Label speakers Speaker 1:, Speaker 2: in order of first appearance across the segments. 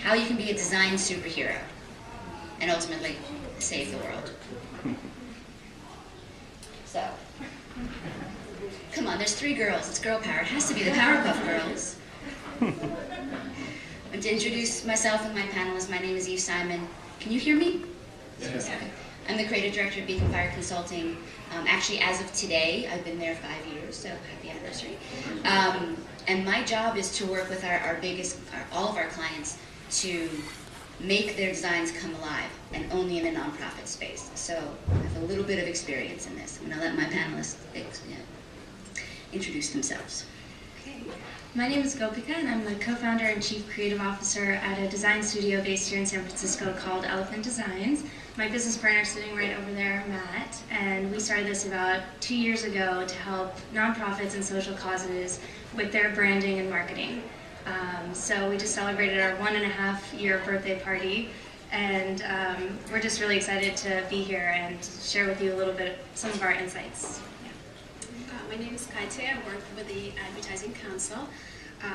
Speaker 1: how you can be a design superhero and ultimately save the world. So, come on, there's 3 girls. It's girl power. It has to be the Powerpuff Girls. And to introduce myself and my panelists, my name is Eve Simon. Can you hear me?
Speaker 2: Yes.
Speaker 1: Okay. I'm the creative director of Beacon Fire Consulting. Actually, as of today, I've been there 5 years, so happy anniversary. And my job is to work with all of our clients to make their designs come alive, and only in a nonprofit space. So I have a little bit of experience in this. I'm going to let my panelists introduce themselves.
Speaker 3: Okay. My name is Gopika, and I'm the co-founder and chief creative officer at a design studio based here in San Francisco called Elephant Designs. My business partner is sitting right over there, Matt, and we started this about 2 years ago to help nonprofits and social causes with their branding and marketing. So we just celebrated our 1.5-year birthday party, and we're just really excited to be here and share with you a little bit some of our insights.
Speaker 4: My name is Kaite. I work with the Advertising Council.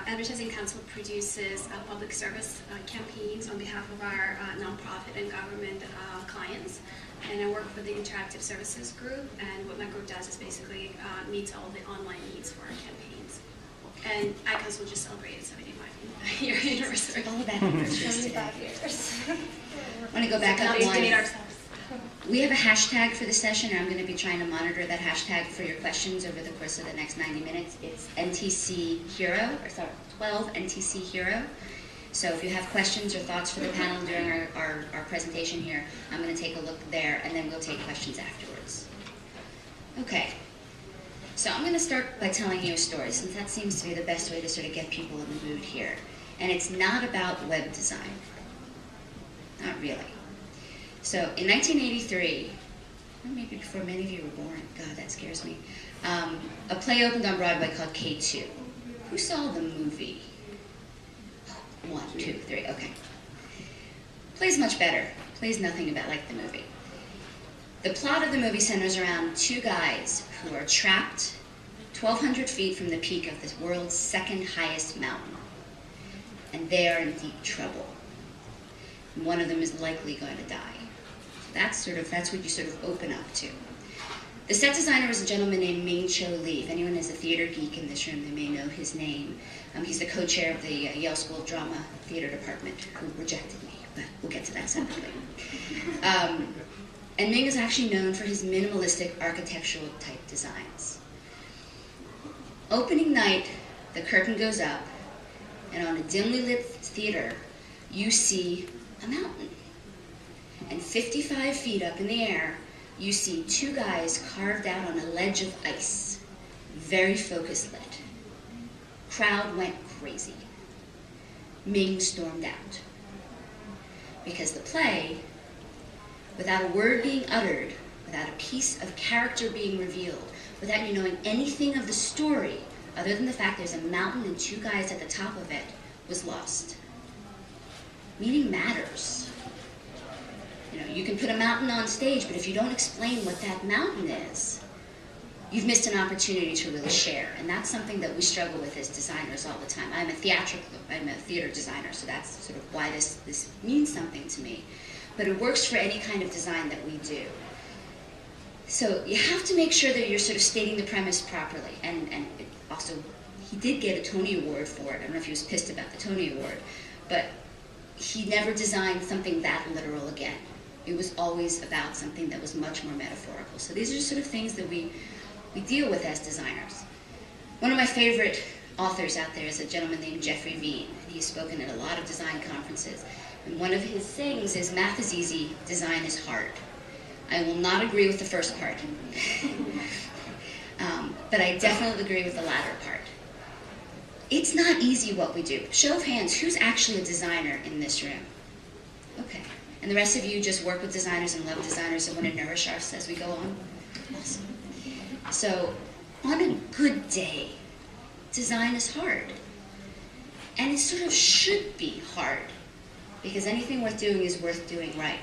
Speaker 4: Advertising Council produces public service campaigns on behalf of our nonprofit and government clients. And I work for the Interactive Services Group, and what my group does is basically meets all the online needs for our campaigns. And iCouncil just celebrated 75-year anniversary.
Speaker 1: All about anniversaries.
Speaker 4: 75 years.
Speaker 1: I want to go back up one. We have a hashtag for the session, and I'm going to be trying to monitor that hashtag for your questions over the course of the next 90 minutes. It's NTC Hero, 12 NTC Hero. So if you have questions or thoughts for the panel during our presentation here, I'm going to take a look there, and then we'll take questions afterwards. Okay. So I'm going to start by telling you a story, since that seems to be the best way to sort of get people in the mood here. And it's not about web design. Not really. So in 1983, or maybe before many of you were born, God, that scares me, a play opened on Broadway called K2. Who saw the movie? 1, 2, 3, okay. Play's much better. Play's nothing about like the movie. The plot of the movie centers around 2 guys who are trapped 1,200 feet from the peak of the world's 2nd highest mountain. And they are in deep trouble. And one of them is likely going to die. That's what you sort of open up to. The set designer was a gentleman named Ming-Cho Lee. If anyone is a theater geek in this room, they may know his name. He's the co-chair of the Yale School of Drama Theater Department, who rejected me, but we'll get to that separately. And Ming is actually known for his minimalistic architectural type designs. Opening night, the curtain goes up, and on a dimly lit theater, you see a mountain. And 55 feet up in the air, you see 2 guys carved out on a ledge of ice, very focus lit. Crowd went crazy. Ming stormed out. Because the play, without a word being uttered, without a piece of character being revealed, without you knowing anything of the story, other than the fact there's a mountain and 2 guys at the top of it, was lost. Meaning matters. You can put a mountain on stage, but if you don't explain what that mountain is, you've missed an opportunity to really share. And that's something that we struggle with as designers all the time. I'm a theater designer, so that's sort of why this means something to me. But it works for any kind of design that we do. So you have to make sure that you're sort of stating the premise properly. And also, he did get a Tony Award for it. I don't know if he was pissed about the Tony Award, but he never designed something that literal again. It was always about something that was much more metaphorical. So these are sort of things that we deal with as designers. One of my favorite authors out there is a gentleman named Jeffrey Veen. He's spoken at a lot of design conferences. And one of his sayings is, math is easy, design is hard. I will not agree with the first part. But I definitely agree with the latter part. It's not easy what we do. Show of hands, who's actually a designer in this room? Okay. And the rest of you just work with designers and love designers and want to nourish us as we go on? Awesome. So, on a good day, design is hard. And it sort of should be hard, because anything worth doing is worth doing right.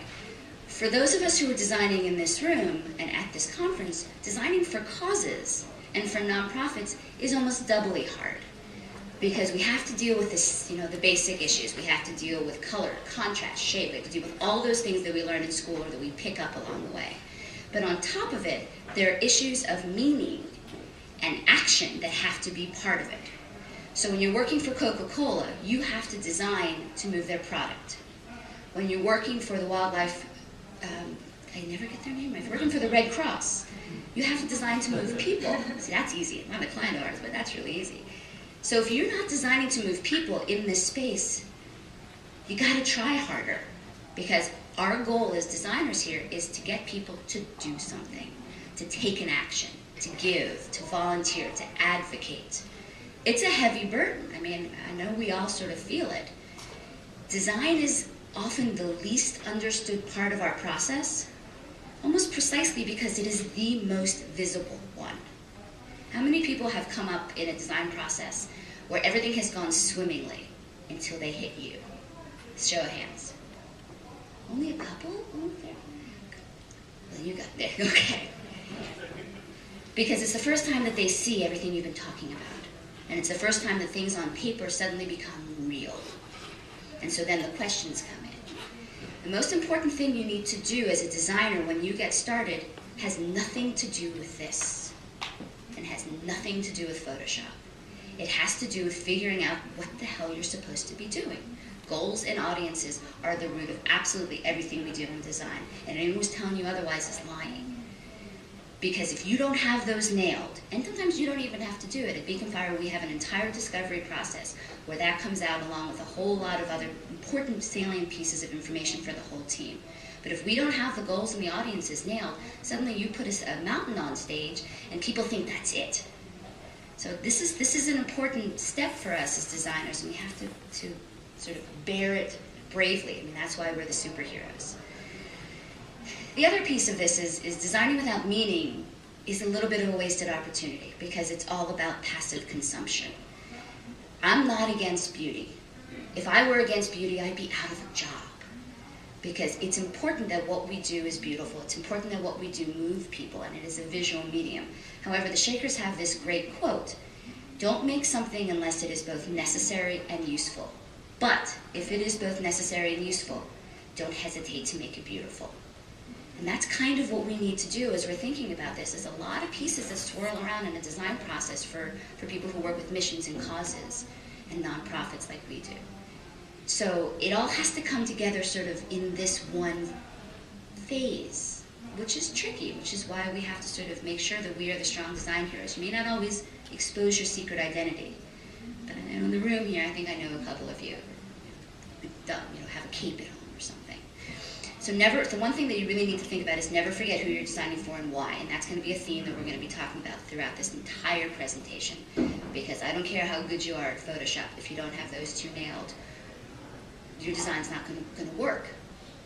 Speaker 1: For those of us who are designing in this room and at this conference, designing for causes and for nonprofits is almost doubly hard. because we have to deal with this, the basic issues. We have to deal with color, contrast, shape. We have to deal with all those things that we learn in school or that we pick up along the way. But on top of it, there are issues of meaning and action that have to be part of it. So when you're working for Coca-Cola, you have to design to move their product. When you're working for the wildlife, I never get their name right. If you're working for the Red Cross, you have to design to move people. See, that's easy. Not a client of ours, but that's really easy. So if you're not designing to move people in this space, you got to try harder, because our goal as designers here is to get people to do something, to take an action, to give, to volunteer, to advocate. It's a heavy burden. I mean, I know we all sort of feel it. Design is often the least understood part of our process, almost precisely because it is the most visible one. How many people have come up in a design process where everything has gone swimmingly until they hit you? Show of hands. Only a couple? Oh, there. Well, you got there. Okay. Because it's the first time that they see everything you've been talking about. And it's the first time that things on paper suddenly become real. And so then the questions come in. The most important thing you need to do as a designer when you get started has nothing to do with this. And has nothing to do with Photoshop. It has to do with figuring out what the hell you're supposed to be doing. Goals and audiences are the root of absolutely everything we do in design. And anyone who's telling you otherwise is lying. Because if you don't have those nailed, and sometimes you don't even have to do it. At Beacon Fire, we have an entire discovery process where that comes out along with a whole lot of other important salient pieces of information for the whole team. But if we don't have the goals and the audiences nailed, suddenly you put a mountain on stage and people think that's it. So this is an important step for us as designers, and we have to sort of bear it bravely. I mean, that's why we're the superheroes. The other piece of this is designing without meaning is a little bit of a wasted opportunity, because it's all about passive consumption. I'm not against beauty. If I were against beauty, I'd be out of a job. Because it's important that what we do is beautiful. It's important that what we do move people, and it is a visual medium. However, the Shakers have this great quote: "Don't make something unless it is both necessary and useful. But if it is both necessary and useful, don't hesitate to make it beautiful." And that's kind of what we need to do as we're thinking about this. There's a lot of pieces that swirl around in a design process for people who work with missions and causes and nonprofits like we do. So it all has to come together sort of in this one phase, which is tricky, which is why we have to sort of make sure that we are the strong design heroes. You may not always expose your secret identity, but I know in the room here, I think I know a couple of you who have a cape at home or something. So the one thing that you really need to think about is never forget who you're designing for and why, and that's going to be a theme that we're going to be talking about throughout this entire presentation, because I don't care how good you are at Photoshop, if you don't have those two nailed, your design's not going to work.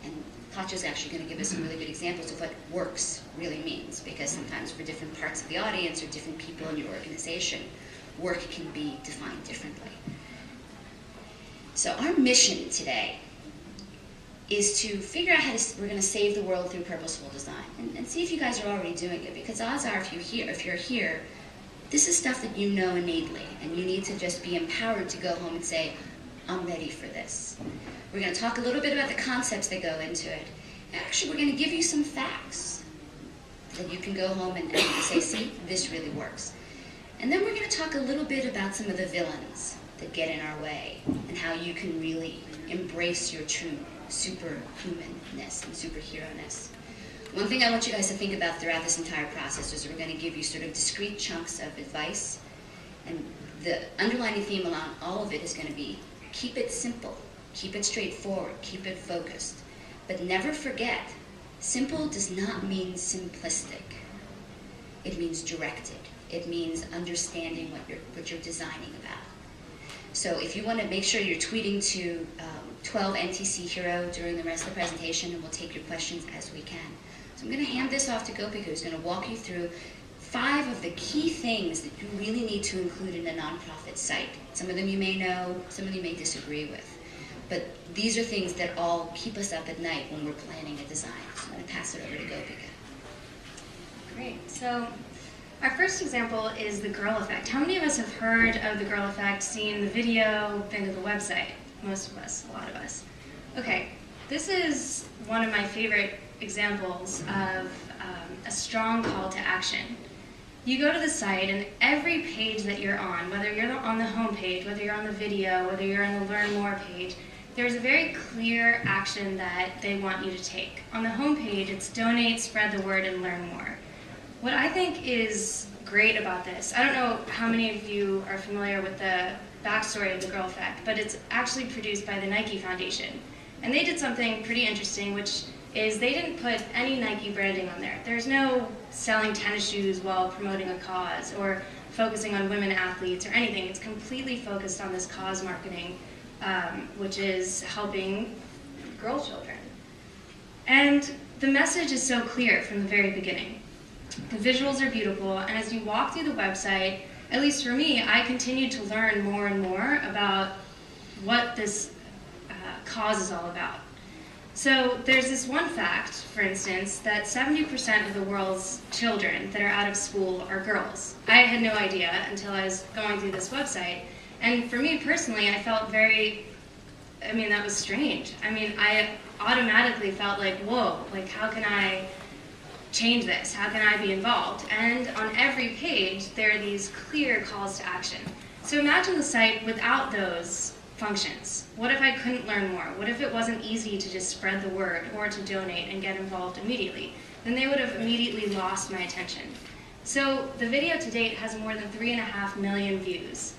Speaker 1: And Katja's actually going to give us some really good examples of what works really means, because sometimes for different parts of the audience or different people in your organization, work can be defined differently. So our mission today is to figure out how we're going to save the world through purposeful design, and see if you guys are already doing it, because odds are if you're here, this is stuff that you know innately, and you need to just be empowered to go home and say, I'm ready for this. We're going to talk a little bit about the concepts that go into it. Actually, we're going to give you some facts that you can go home and say, see, this really works. And then we're going to talk a little bit about some of the villains that get in our way, and how you can really embrace your true superhumanness and superhero-ness. One thing I want you guys to think about throughout this entire process is we're going to give you sort of discrete chunks of advice, and the underlying theme along all of it is going to be keep it simple, keep it straightforward, keep it focused. But never forget, simple does not mean simplistic. It means directed. It means understanding what you're designing about. So if you want to make sure you're tweeting to 12 NTC Hero during the rest of the presentation, and we'll take your questions as we can. So I'm going to hand this off to Gopika, who's going to walk you through 5 of the key things that you really need to include in a nonprofit site. Some of them you may know, some of them you may disagree with. But these are things that all keep us up at night when we're planning a design. So I'm going to pass it over to Gopika.
Speaker 3: Great. So Our first example is the Girl Effect. How many of us have heard of the Girl Effect, seen the video, been to the website? Most of us, a lot of us. Okay, this is one of my favorite examples of a strong call to action. You go to the site, and every page that you're on, whether you're on the home page, whether you're on the video, whether you're on the Learn More page, there's a very clear action that they want you to take. On the home page, it's donate, spread the word, and learn more. What I think is great about this, I don't know how many of you are familiar with the backstory of the Girl Effect, but it's actually produced by the Nike Foundation. And they did something pretty interesting, which is they didn't put any Nike branding on there. There's no selling tennis shoes while promoting a cause or focusing on women athletes or anything. It's completely focused on this cause marketing, which is helping girl children. And the message is so clear from the very beginning. The visuals are beautiful, and as you walk through the website, at least for me, I continued to learn more and more about what this cause is all about. So there's this one fact, for instance, that 70% of the world's children that are out of school are girls. I had no idea until I was going through this website. And for me personally, I felt that was strange. I automatically felt like, whoa, like how can I change this? How can I be involved? And on every page, there are these clear calls to action. So imagine the site without those functions. What if I couldn't learn more? What if it wasn't easy to just spread the word or to donate and get involved immediately? Then they would have immediately lost my attention. So the video to date has more than 3.5 million views.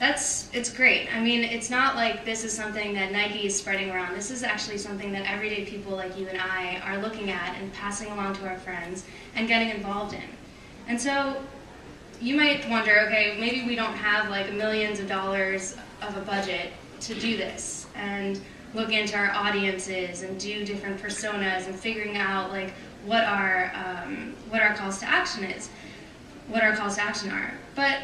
Speaker 3: It's great. It's not like this is something that Nike is spreading around. This is actually something that everyday people like you and I are looking at and passing along to our friends and getting involved in. And so you might wonder, okay, maybe we don't have like millions of dollars of a budget to do this and look into our audiences and do different personas and figuring out like what our calls to action is, what our calls to action are. But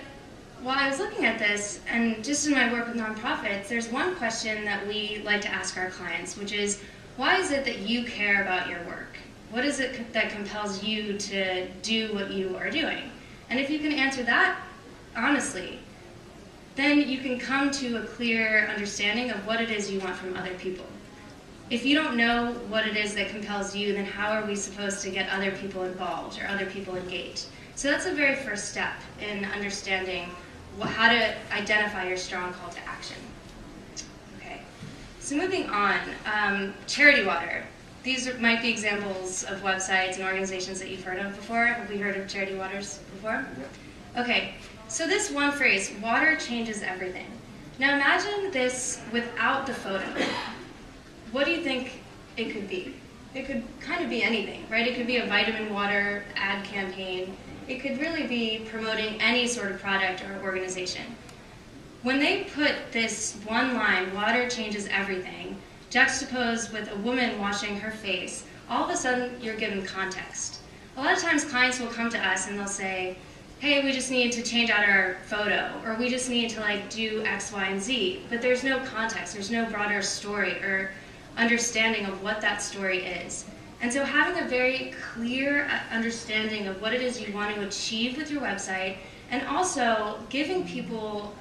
Speaker 3: while I was looking at this, and just in my work with nonprofits, there's one question that we like to ask our clients, which is, why is it that you care about your work? What is it that compels you to do what you are doing? And if you can answer that honestly, then you can come to a clear understanding of what it is you want from other people. If you don't know what it is that compels you, then how are we supposed to get other people involved or other people engaged? So that's the very first step in understanding how to identify your strong call to action. Okay, so moving on, Charity Water. These might be examples of websites and organizations that you've heard of before. Have we heard of Charity Waters before? Okay, so this one phrase, water changes everything. Now imagine this without the photo. What do you think it could be? It could kind of be anything, right? It could be a vitamin water ad campaign. It could really be promoting any sort of product or organization. When they put this one line, water changes everything, juxtaposed with a woman washing her face, all of a sudden you're given context. A lot of times clients will come to us and they'll say, hey, we just need to change out our photo, or we just need to do X, Y, and Z. But there's no context, there's no broader story or understanding of what that story is. And so having a very clear understanding of what it is you want to achieve with your website, and also giving people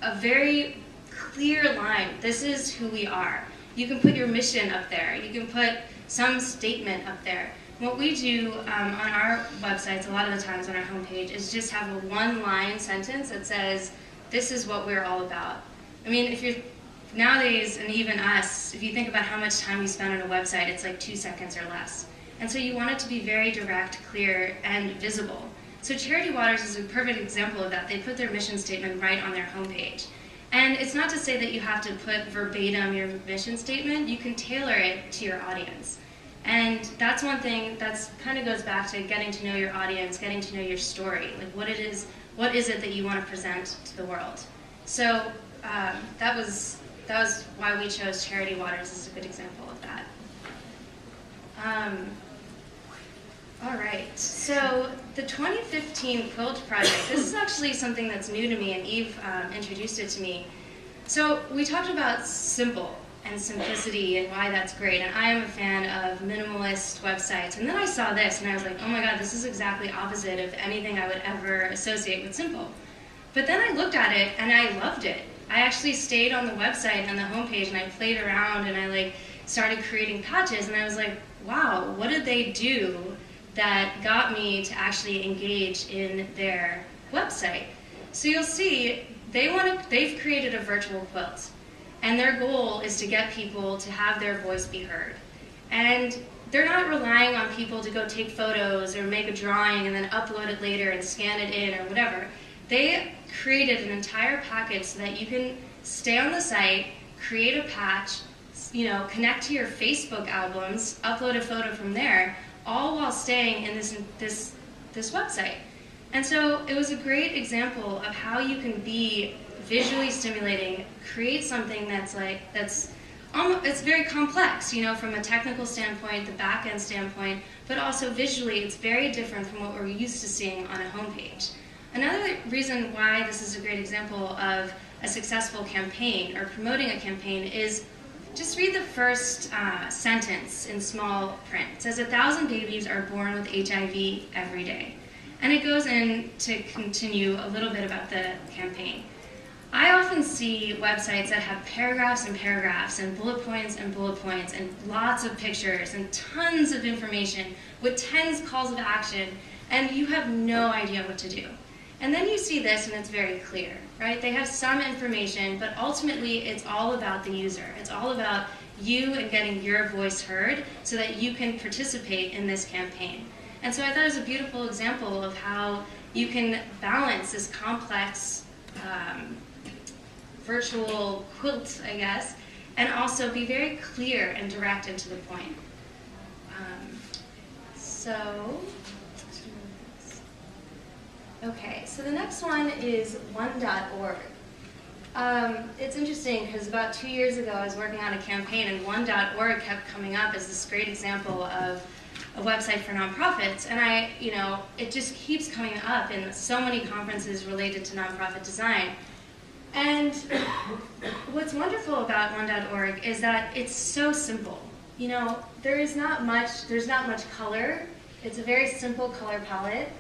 Speaker 3: a very clear line, this is who we are. You can put your mission up there, you can put some statement up there. What we do on our websites, a lot of the times on our homepage, is just have a one-line sentence that says, this is what we're all about. If you're nowadays, and even us, if you think about how much time we spend on a website, it's like 2 seconds or less. And so you want it to be very direct, clear, and visible. So Charity Waters is a perfect example of that. They put their mission statement right on their homepage. And it's not to say that you have to put verbatim your mission statement. You can tailor it to your audience. And that's one thing that kind of goes back to getting to know your audience, getting to know your story. Like what is it that you want to present to the world? So that was why we chose Charity Waters as a good example of that. All right, so the 2015 Quilt Project, this is actually something that's new to me, and Eve introduced it to me. So we talked about simple, and simplicity and why that's great. And I am a fan of minimalist websites. And then I saw this and I was like, oh my God, this is exactly opposite of anything I would ever associate with simple. But then I looked at it and I loved it. I actually stayed on the website and the homepage and I played around and I started creating patches and I was like, wow, what did they do that got me to actually engage in their website? So you'll see they've created a virtual quilt, and their goal is to get people to have their voice be heard. And they're not relying on people to go take photos or make a drawing and then upload it later and scan it in or whatever. They created an entire package so that you can stay on the site, create a patch, connect to your Facebook albums, upload a photo from there, all while staying in this website. And so it was a great example of how you can be visually stimulating, create something it's very complex, from a technical standpoint, the back-end standpoint, but also visually it's very different from what we're used to seeing on a homepage. Another reason why this is a great example of a successful campaign or promoting a campaign is just read the first sentence in small print. It says 1,000 babies are born with HIV every day. And it goes in to continue a little bit about the campaign. I often see websites that have paragraphs and paragraphs and bullet points and lots of pictures and tons of information with tens of calls of action, and you have no idea what to do. And then you see this and it's very clear, right? They have some information, but ultimately it's all about the user. It's all about you and getting your voice heard so that you can participate in this campaign. And so I thought it was a beautiful example of how you can balance this complex virtual quilt, I guess, and also be very clear and direct and to the point. Okay, so the next one is one.org. It's interesting because about 2 years ago I was working on a campaign and one.org kept coming up as this great example of a website for nonprofits, and it just keeps coming up in so many conferences related to nonprofit design. And what's wonderful about one.org is that it's so simple. There's not much color. It's a very simple color palette.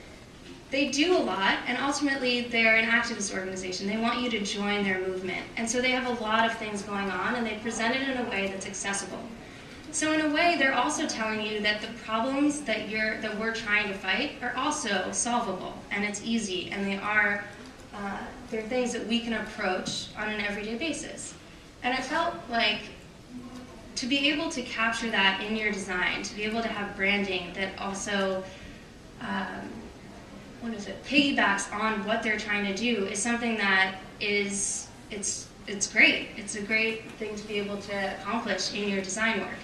Speaker 3: They do a lot, and ultimately they're an activist organization. They want you to join their movement. And so they have a lot of things going on, and they present it in a way that's accessible. So in a way, they're also telling you that the problems that we're trying to fight are also solvable, and it's easy, and they're things that we can approach on an everyday basis. And I felt like to be able to capture that in your design, to be able to have branding that also piggybacks on what they're trying to do is something that it's great. It's a great thing to be able to accomplish in your design work.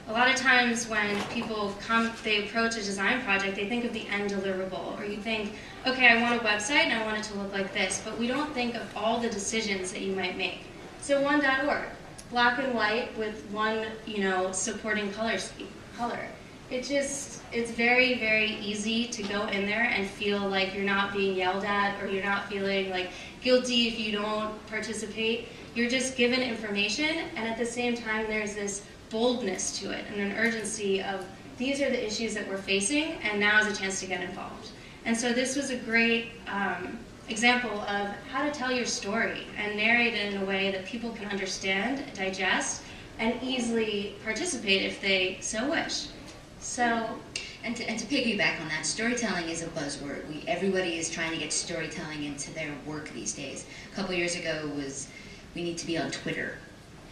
Speaker 3: A lot of times when people they approach a design project, they think of the end deliverable, or you think, okay, I want a website and I want it to look like this, but we don't think of all the decisions that you might make. So one.org, black and white with one, supporting color. It's very, very easy to go in there and feel like you're not being yelled at or you're not feeling like guilty if you don't participate. You're just given information, and at the same time there's this boldness to it and an urgency of these are the issues that we're facing and now is a chance to get involved. And so this was a great example of how to tell your story and narrate it in a way that people can understand, digest, and easily participate if they so wish.
Speaker 1: And to piggyback on that, storytelling is a buzzword. Everybody is trying to get storytelling into their work these days. A couple years ago it was, we need to be on Twitter.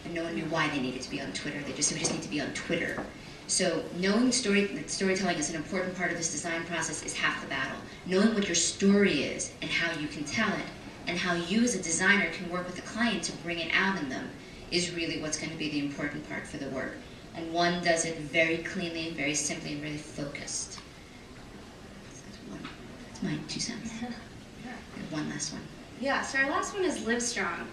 Speaker 1: And no one knew why they needed to be on Twitter. They just said, we just need to be on Twitter. So knowing that storytelling is an important part of this design process is half the battle. Knowing what your story is and how you can tell it, and how you as a designer can work with the client to bring it out in them is really what's going to be the important part for the work. And one does it very cleanly and very simply and very focused. That's my 2 cents. One last one.
Speaker 3: Yeah, so our last one is Livestrong.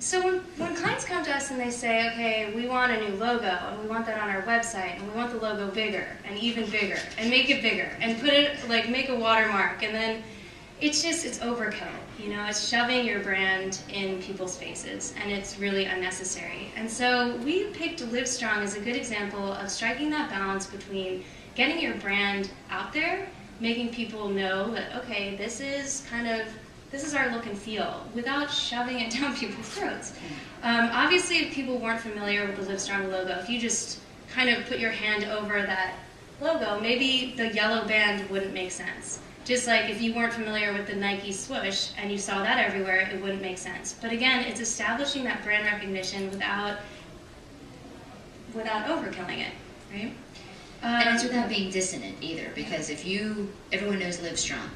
Speaker 3: So when clients come to us and they say, okay, we want a new logo, and we want that on our website, and we want the logo bigger, and even bigger, and make it bigger, and put it, make a watermark, and then, it's overkill, you know, it's shoving your brand in people's faces, and it's really unnecessary. And so we picked Livestrong as a good example of striking that balance between getting your brand out there, making people know that, okay, this is our look and feel, without shoving it down people's throats. Obviously, if people weren't familiar with the Livestrong logo, if you just kind of put your hand over that logo, maybe the yellow band wouldn't make sense. Just like if you weren't familiar with the Nike swoosh and you saw that everywhere, it wouldn't make sense. But again, it's establishing that brand recognition without overkilling it, right?
Speaker 1: And it's without being dissonant either, because everyone knows Livestrong.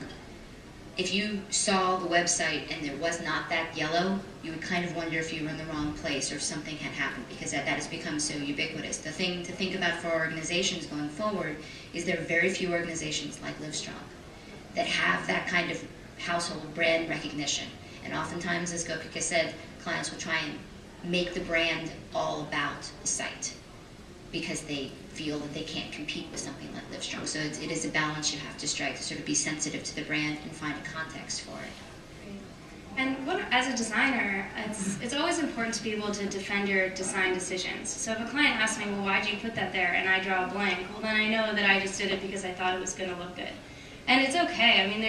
Speaker 1: If you saw the website and there was not that yellow, you would kind of wonder if you were in the wrong place or if something had happened, because that has become so ubiquitous. The thing to think about for organizations going forward is there are very few organizations like Livestrong that have that kind of household brand recognition. And oftentimes, as Gopika said, clients will try and make the brand all about the site because they feel that they can't compete with something like Livestrong. So it is a balance you have to strike to sort of be sensitive to the brand and find a context for it.
Speaker 3: And as a designer, it's always important to be able to defend your design decisions. So if a client asks me, well, why'd you put that there? And I draw a blank, well, then I know that I just did it because I thought it was going to look good. And it's okay. I mean,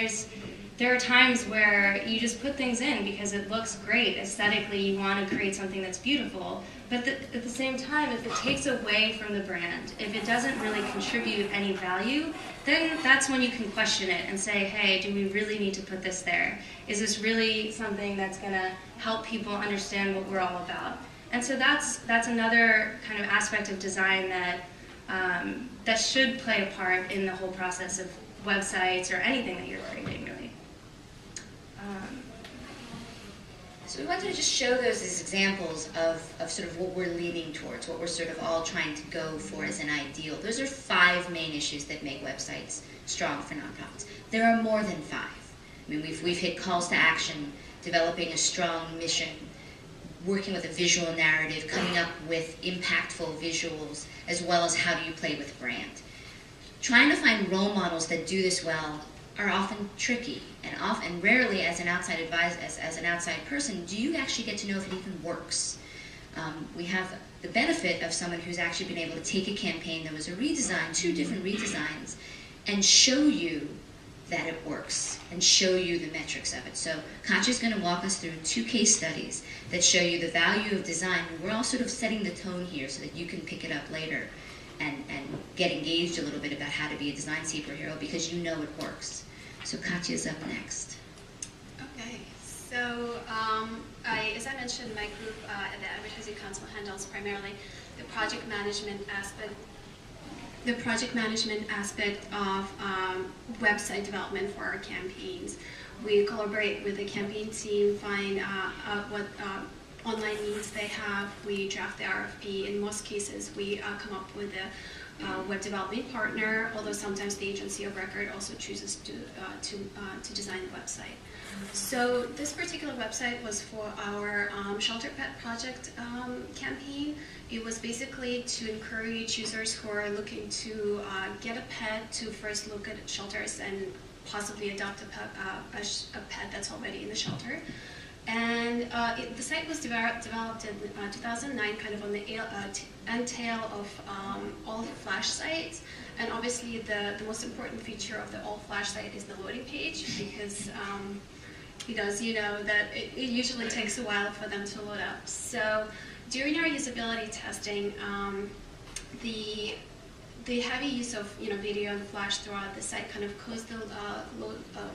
Speaker 3: there are times where you just put things in because it looks great. Aesthetically, you want to create something that's beautiful. But at the same time, if it takes away from the brand, if it doesn't really contribute any value, then that's when you can question it and say, hey, do we really need to put this there? Is this really something that's going to help people understand what we're all about? And so that's another kind of aspect of design that should play a part in the whole process of websites or anything that you're creating, really.
Speaker 1: So we wanted to just show those as examples of sort of what we're leaning towards, what we're sort of all trying to go for as an ideal. Those are 5 main issues that make websites strong for nonprofits. There are more than 5. I mean, we've hit calls to action, developing a strong mission, working with a visual narrative, coming up with impactful visuals, as well as how do you play with brand. Trying to find role models that do this well are often tricky, and rarely, as an outside advisor, as an outside person, do you actually get to know if it even works. We have the benefit of someone who's actually been able to take a campaign that was a redesign, 2 different redesigns, and show you that it works, and show you the metrics of it. So Katya's going to walk us through 2 case studies that show you the value of design. We're all sort of setting the tone here so that you can pick it up later and get engaged a little bit about how to be a design superhero because you know it works. So Katya's up next.
Speaker 4: Okay, so as I mentioned, my group at the Advertising Council handles primarily the project management aspect of website development for our campaigns. We collaborate with the campaign team, find out what online needs they have. We draft the RFP. In most cases, we come up with a web development partner, although sometimes the agency of record also chooses to design the website. So this particular website was for our Shelter Pet Project campaign. It was basically to encourage users who are looking to get a pet to first look at shelters and possibly adopt a pet that's already in the shelter. And the site was developed in 2009, kind of on the end tail of all Flash sites. And obviously the most important feature of the all Flash site is the loading page, because that it usually takes a while for them to load up. So during our usability testing, the heavy use of video and Flash throughout the site kind of caused the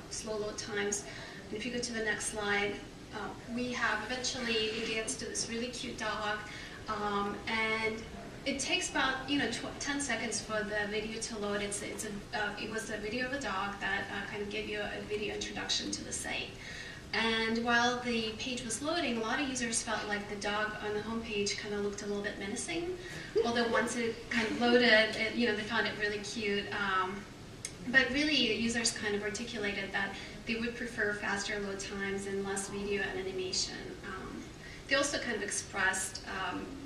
Speaker 4: slow load times. And if you go to the next slide, we have eventually it gets to this really cute dog, and it takes about 10 seconds for the video to load. It was a video of a dog that kind of gave you a video introduction to the site. And while the page was loading, a lot of users felt like the dog on the homepage kind of looked a little bit menacing. Although once it kind of loaded, they found it really cute. But really, users kind of articulated that they would prefer faster load times and less video and animation. They also kind of expressed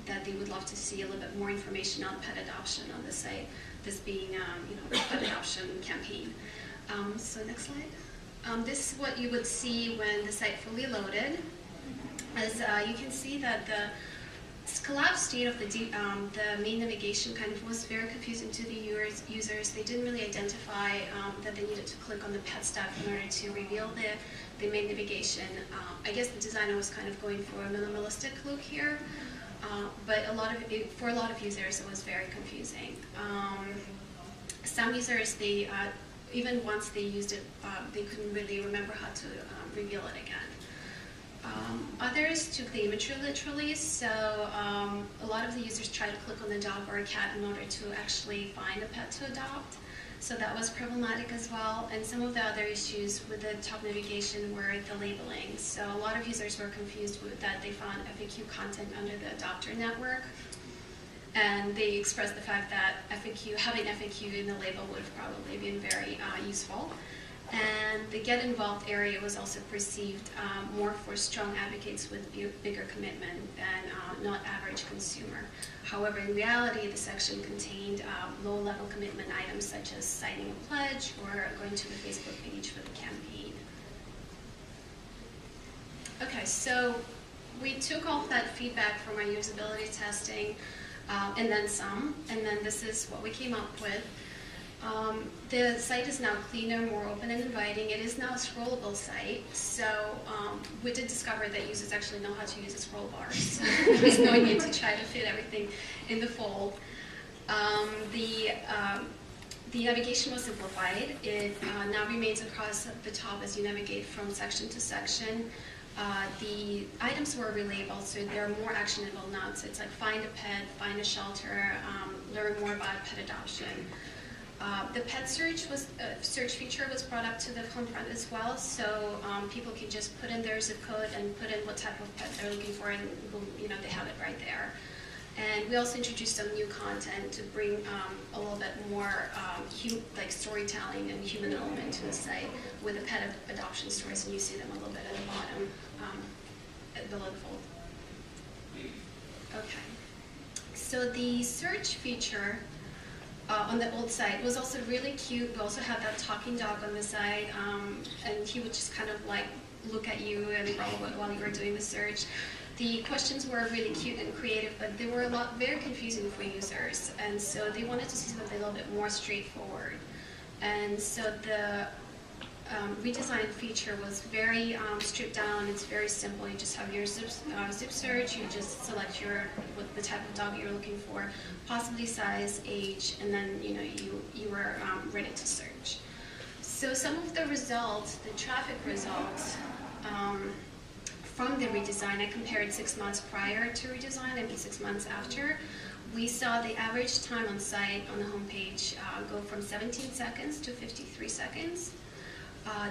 Speaker 4: that they would love to see a little bit more information on pet adoption on the site, this being a pet adoption campaign. So next slide. This is what you would see when the site fully loaded. As you can see that the collapsed state of the main navigation kind of was very confusing to the users. They didn't really identify that they needed to click on the pet stuff in order to reveal the main navigation. I guess the designer was kind of going for a minimalistic look here, but for a lot of users it was very confusing. Some users, even once they used it, they couldn't really remember how to reveal it again. Others took the imagery literally, so a lot of the users tried to click on the dog or a cat in order to actually find a pet to adopt. So that was problematic as well. And some of the other issues with the top navigation were the labeling. So a lot of users were confused with that. They found FAQ content under the adopter network. And they expressed the fact that having FAQ in the label would have probably been very useful. And the Get Involved area was also perceived more for strong advocates with bigger commitment than not average consumer. However, in reality, the section contained low-level commitment items such as signing a pledge or going to the Facebook page for the campaign. Okay, so we took all of that feedback from our usability testing and then some, and then this is what we came up with. The site is now cleaner, more open and inviting. It is now a scrollable site, so we did discover that users actually know how to use a scroll bar, so there's no need to try to fit everything in the fold. The navigation was simplified. It now remains across the top as you navigate from section to section. The items were relabeled, so they're more actionable now. So it's like find a pet, find a shelter, learn more about pet adoption. The pet search feature was brought up to the home front as well, so people can just put in their zip code and put in what type of pet they're looking for, and boom, they have it right there. And we also introduced some new content to bring a little bit more like storytelling and human element to the site with the pet adoption stories, and you see them a little bit at the bottom, below the fold. Okay, so the search feature on the old site was also really cute. We also had that talking dog on the side, and he would just kind of like look at you and while you were doing the search. The questions were really cute and creative, but they were very confusing for users, and so they wanted to see something a little bit more straightforward. And so the redesigned feature was very stripped down. It's very simple. You just have your zip search. You just select the type of dog you're looking for, possibly size, age, and then you were ready to search. So some of the results, the traffic results from the redesign, I compared 6 months prior to redesign and 6 months after. We saw the average time on site on the homepage go from 17 seconds to 53 seconds.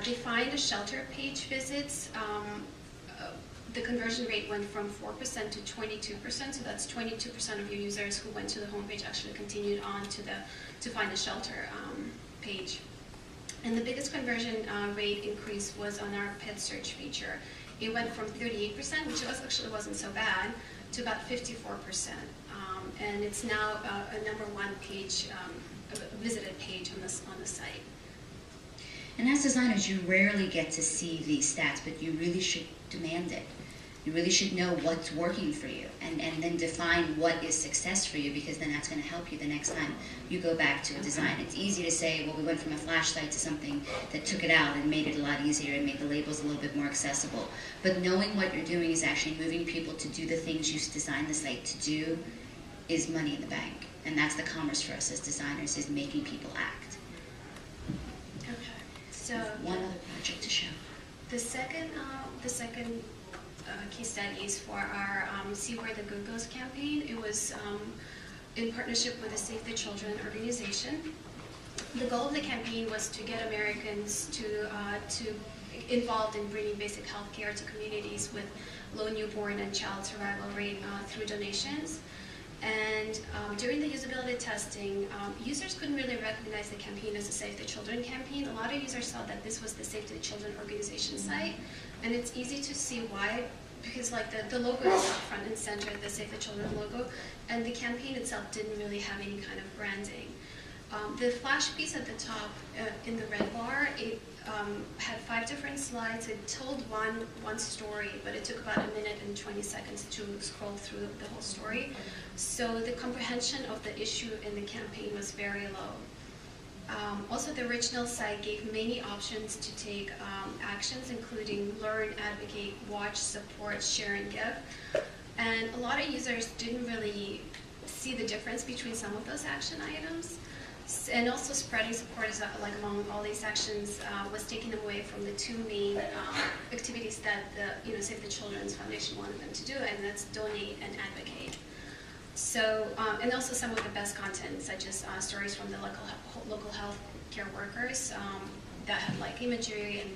Speaker 4: They find a shelter page visits. The conversion rate went from 4% to 22%, so that's 22% of your users who went to the homepage actually continued on to find a shelter page. And the biggest conversion rate increase was on our pet search feature. It went from 38%, which actually wasn't so bad, to about 54%. And it's now a #1 page, a visited page on the site.
Speaker 1: And as designers, you rarely get to see these stats, but you really should demand it. You really should know what's working for you, and then define what is success for you, because then that's going to help you the next time you go back to a design. It's easy to say, well, we went from a flashlight to something that took it out and made it a lot easier and made the labels a little bit more accessible. But knowing what you're doing is actually moving people to do the things you designed the site to do is money in the bank. And that's the commerce for us as designers, is making people act.
Speaker 4: Okay. So
Speaker 1: one other project to show.
Speaker 4: The second case study is for our See Where the Good Goes campaign. It was in partnership with the Save the Children organization. The goal of the campaign was to get Americans to involved in bringing basic health care to communities with low newborn and child survival rate through donations. And during the usability testing, users couldn't really recognize the campaign as a Save the Children campaign. A lot of users saw that this was the Save the Children organization site, and it's easy to see why, because like the logo is up front and center, the Save the Children logo, and the campaign itself didn't really have any kind of branding. The flash piece at the top in the red bar, had 5 different slides. It told one story, but it took about 1 minute and 20 seconds to scroll through the whole story. So the comprehension of the issue in the campaign was very low. Also, the original site gave many options to take actions, including learn, advocate, watch, support, share, and give. And a lot of users didn't really see the difference between some of those action items. And also spreading support is like among all these actions was taking them away from the 2 main activities that the Save the Children's Foundation wanted them to do, and that's donate and advocate. So, and also some of the best content, such as stories from the local health care workers that had like imagery and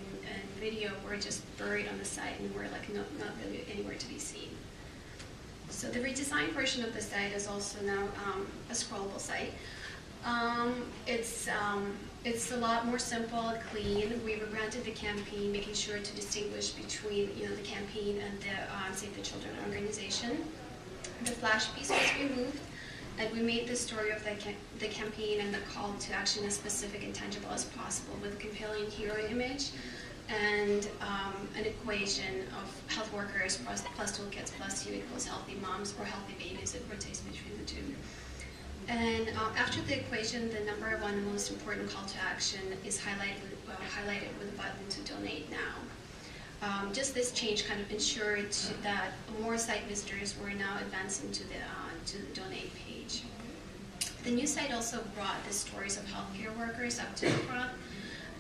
Speaker 4: video, were just buried on the site and were like not really anywhere to be seen. So the redesigned version of the site is also now a scrollable site. It's a lot more simple, clean. We rebranded the campaign, making sure to distinguish between the campaign and the Save the Children organization. The flash piece was removed, and we made the story of the campaign and the call to action as specific and tangible as possible, with a compelling hero image and an equation of health workers plus toolkits plus U equals healthy moms or healthy babies. It rotates between the two. And after the equation, the number one and most important call to action is highlighted with a button to donate now. Just this change kind of ensured that more site visitors were now advancing to the donate page. The new site also brought the stories of healthcare workers up to the front,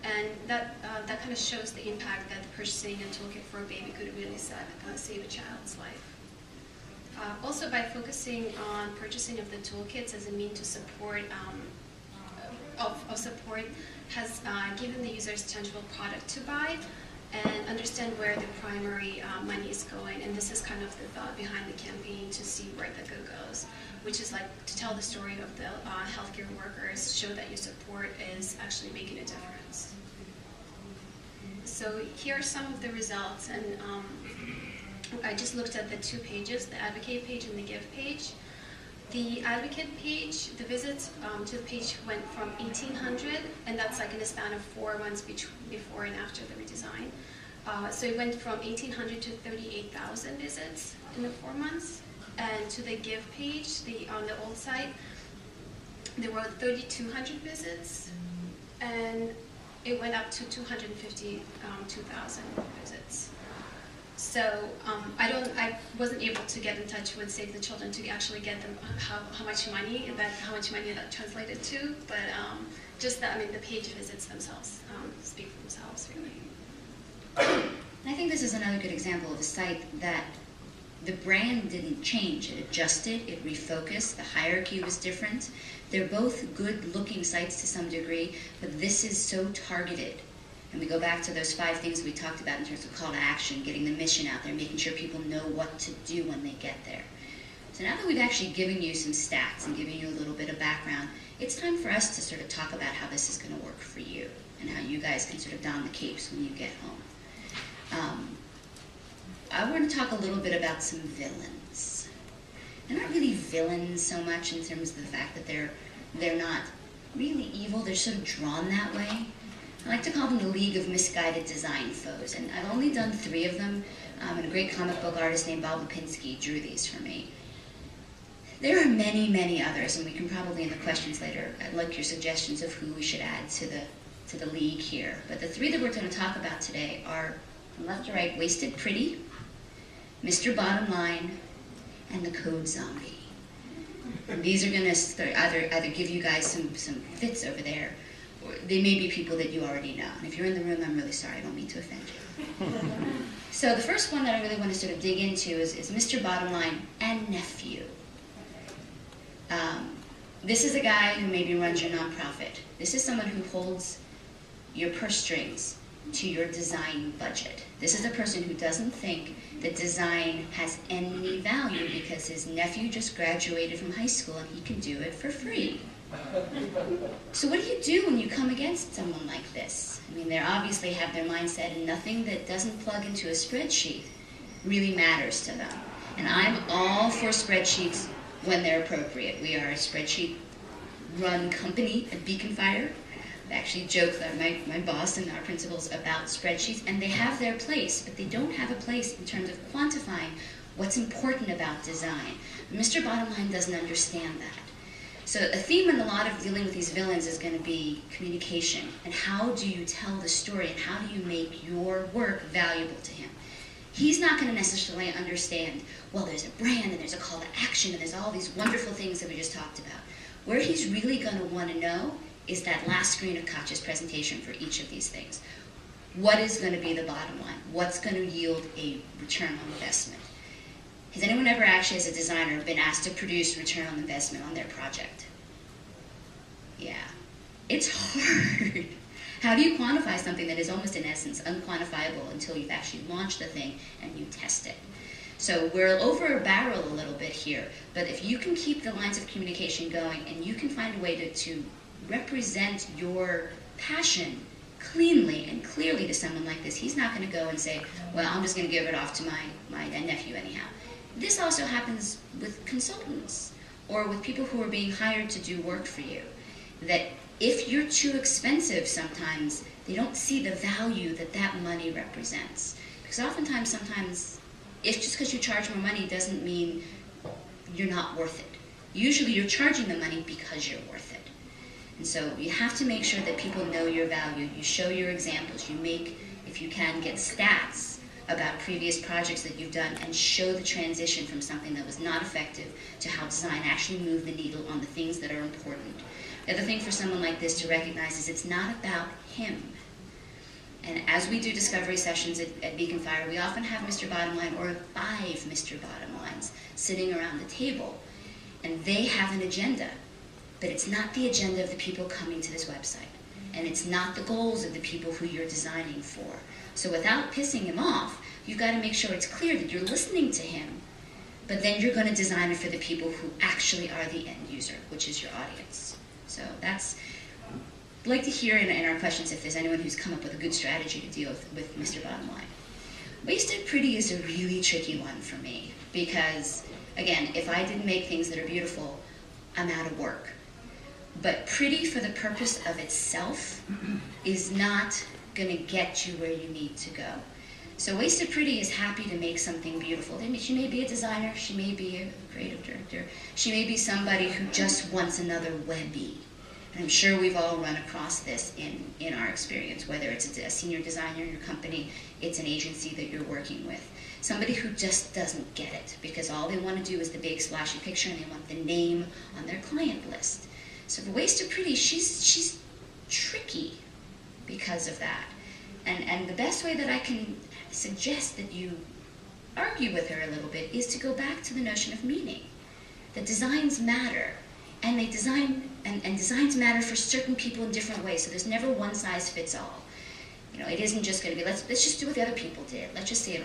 Speaker 4: and that kind of shows the impact that purchasing a toolkit for a baby could really save a child's life. Also, by focusing on purchasing of the toolkits as a means to support support has given the users tangible product to buy and understand where the primary money is going. And this is kind of the thought behind the campaign, to see where the go goes, which is like to tell the story of the healthcare workers, show that your support is actually making a difference. So here are some of the results, and I just looked at the 2 pages, the advocate page and the give page. The advocate page, the visits to the page went from 1,800, and that's like in a span of 4 months before and after the redesign. So it went from 1,800 to 38,000 visits in the 4 months. And to the give page, on the old site, there were 3,200 visits, and it went up to 252,000 visits. So I wasn't able to get in touch with Save the Children to actually get them how much money that translated to, but just that, the page visits themselves speak for themselves, really.
Speaker 1: And I think this is another good example of a site that the brand didn't change. It adjusted, it refocused, the hierarchy was different. They're both good-looking sites to some degree, but this is so targeted. And we go back to those 5 things we talked about in terms of call to action, getting the mission out there, making sure people know what to do when they get there. So now that we've actually given you some stats and given you a little bit of background, it's time for us to sort of talk about how this is going to work for you and how you guys can sort of don the capes when you get home. I want to talk a little bit about some villains. They're not really villains so much in terms of the fact that they're not really evil. They're sort of drawn that way. I like to call them the League of Misguided Design Foes, and I've only done 3 of them, and a great comic book artist named Bob Lipinski drew these for me. There are many, many others, and we can probably in the questions later, I'd like your suggestions of who we should add to the league here. But the 3 that we're going to talk about today are, from left to right, Wasted Pretty, Mr. Bottom Line, and the Code Zombie. And these are going to either give you guys some fits over there, or they may be people that you already know. And if you're in the room, I'm really sorry, I don't mean to offend you. So the first one that I really want to sort of dig into is Mr. Bottom Line and Nephew. This is a guy who maybe runs your nonprofit. This is someone who holds your purse strings to your design budget. This is a person who doesn't think that design has any value because his nephew just graduated from high school and he can do it for free. So what do you do when you come against someone like this? They obviously have their mindset, and nothing that doesn't plug into a spreadsheet really matters to them. And I'm all for spreadsheets when they're appropriate. We are a spreadsheet-run company at Beacon Fire. I actually joke that my boss and our principals about spreadsheets, and they have their place, but they don't have a place in terms of quantifying what's important about design. Mr. Bottom Line doesn't understand that. So a theme in a lot of dealing with these villains is going to be communication, and how do you tell the story, and how do you make your work valuable to him. He's not going to necessarily understand, well, there's a brand, and there's a call to action, and there's all these wonderful things that we just talked about. Where he's really going to want to know is that last screen of Katya's presentation for each of these things. What is going to be the bottom line? What's going to yield a return on investment? Has anyone ever actually, as a designer, been asked to produce return on investment on their project? Yeah. It's hard. How do you quantify something that is almost, in essence, unquantifiable until you've actually launched the thing and you test it? So we're over a barrel a little bit here, but if you can keep the lines of communication going and you can find a way to represent your passion cleanly and clearly to someone like this, he's not going to go and say, well, I'm just going to give it off to my nephew anyhow. This also happens with consultants or with people who are being hired to do work for you. That if you're too expensive sometimes, they don't see the value that that money represents. Because oftentimes, sometimes, if just because you charge more money doesn't mean you're not worth it. Usually you're charging the money because you're worth it. And so you have to make sure that people know your value. You show your examples. You make, if you can, get stats about previous projects that you've done and show the transition from something that was not effective to how design actually moved the needle on the things that are important. The other thing for someone like this to recognize is it's not about him. And as we do discovery sessions at Beacon Fire, we often have Mr. Bottom Line or 5 Mr. Bottom Lines sitting around the table. And they have an agenda. But it's not the agenda of the people coming to this website. And it's not the goals of the people who you're designing for. So without pissing him off, you've got to make sure it's clear that you're listening to him, but then you're going to design it for the people who actually are the end user, which is your audience. So that's, I'd like to hear in our questions if there's anyone who's come up with a good strategy to deal with Mr. Bottom Line. Wasted Pretty is a really tricky one for me because, again, if I didn't make things that are beautiful, I'm out of work. But pretty for the purpose of itself is not going to get you where you need to go. So Wasted Pretty is happy to make something beautiful. She may be a designer, she may be a creative director, she may be somebody who just wants another Webby. And I'm sure we've all run across this in our experience, whether it's a senior designer in your company, it's an agency that you're working with. Somebody who just doesn't get it because all they want to do is the big splashy picture and they want the name on their client list. So for Wasted Pretty, she's tricky because of that. And the best way that I can suggest that you argue with her a little bit is to go back to the notion of meaning. That designs matter, and designs matter for certain people in different ways, so there's never one size fits all. You know, it isn't just going to be, let's just do what the other people did. Let's just see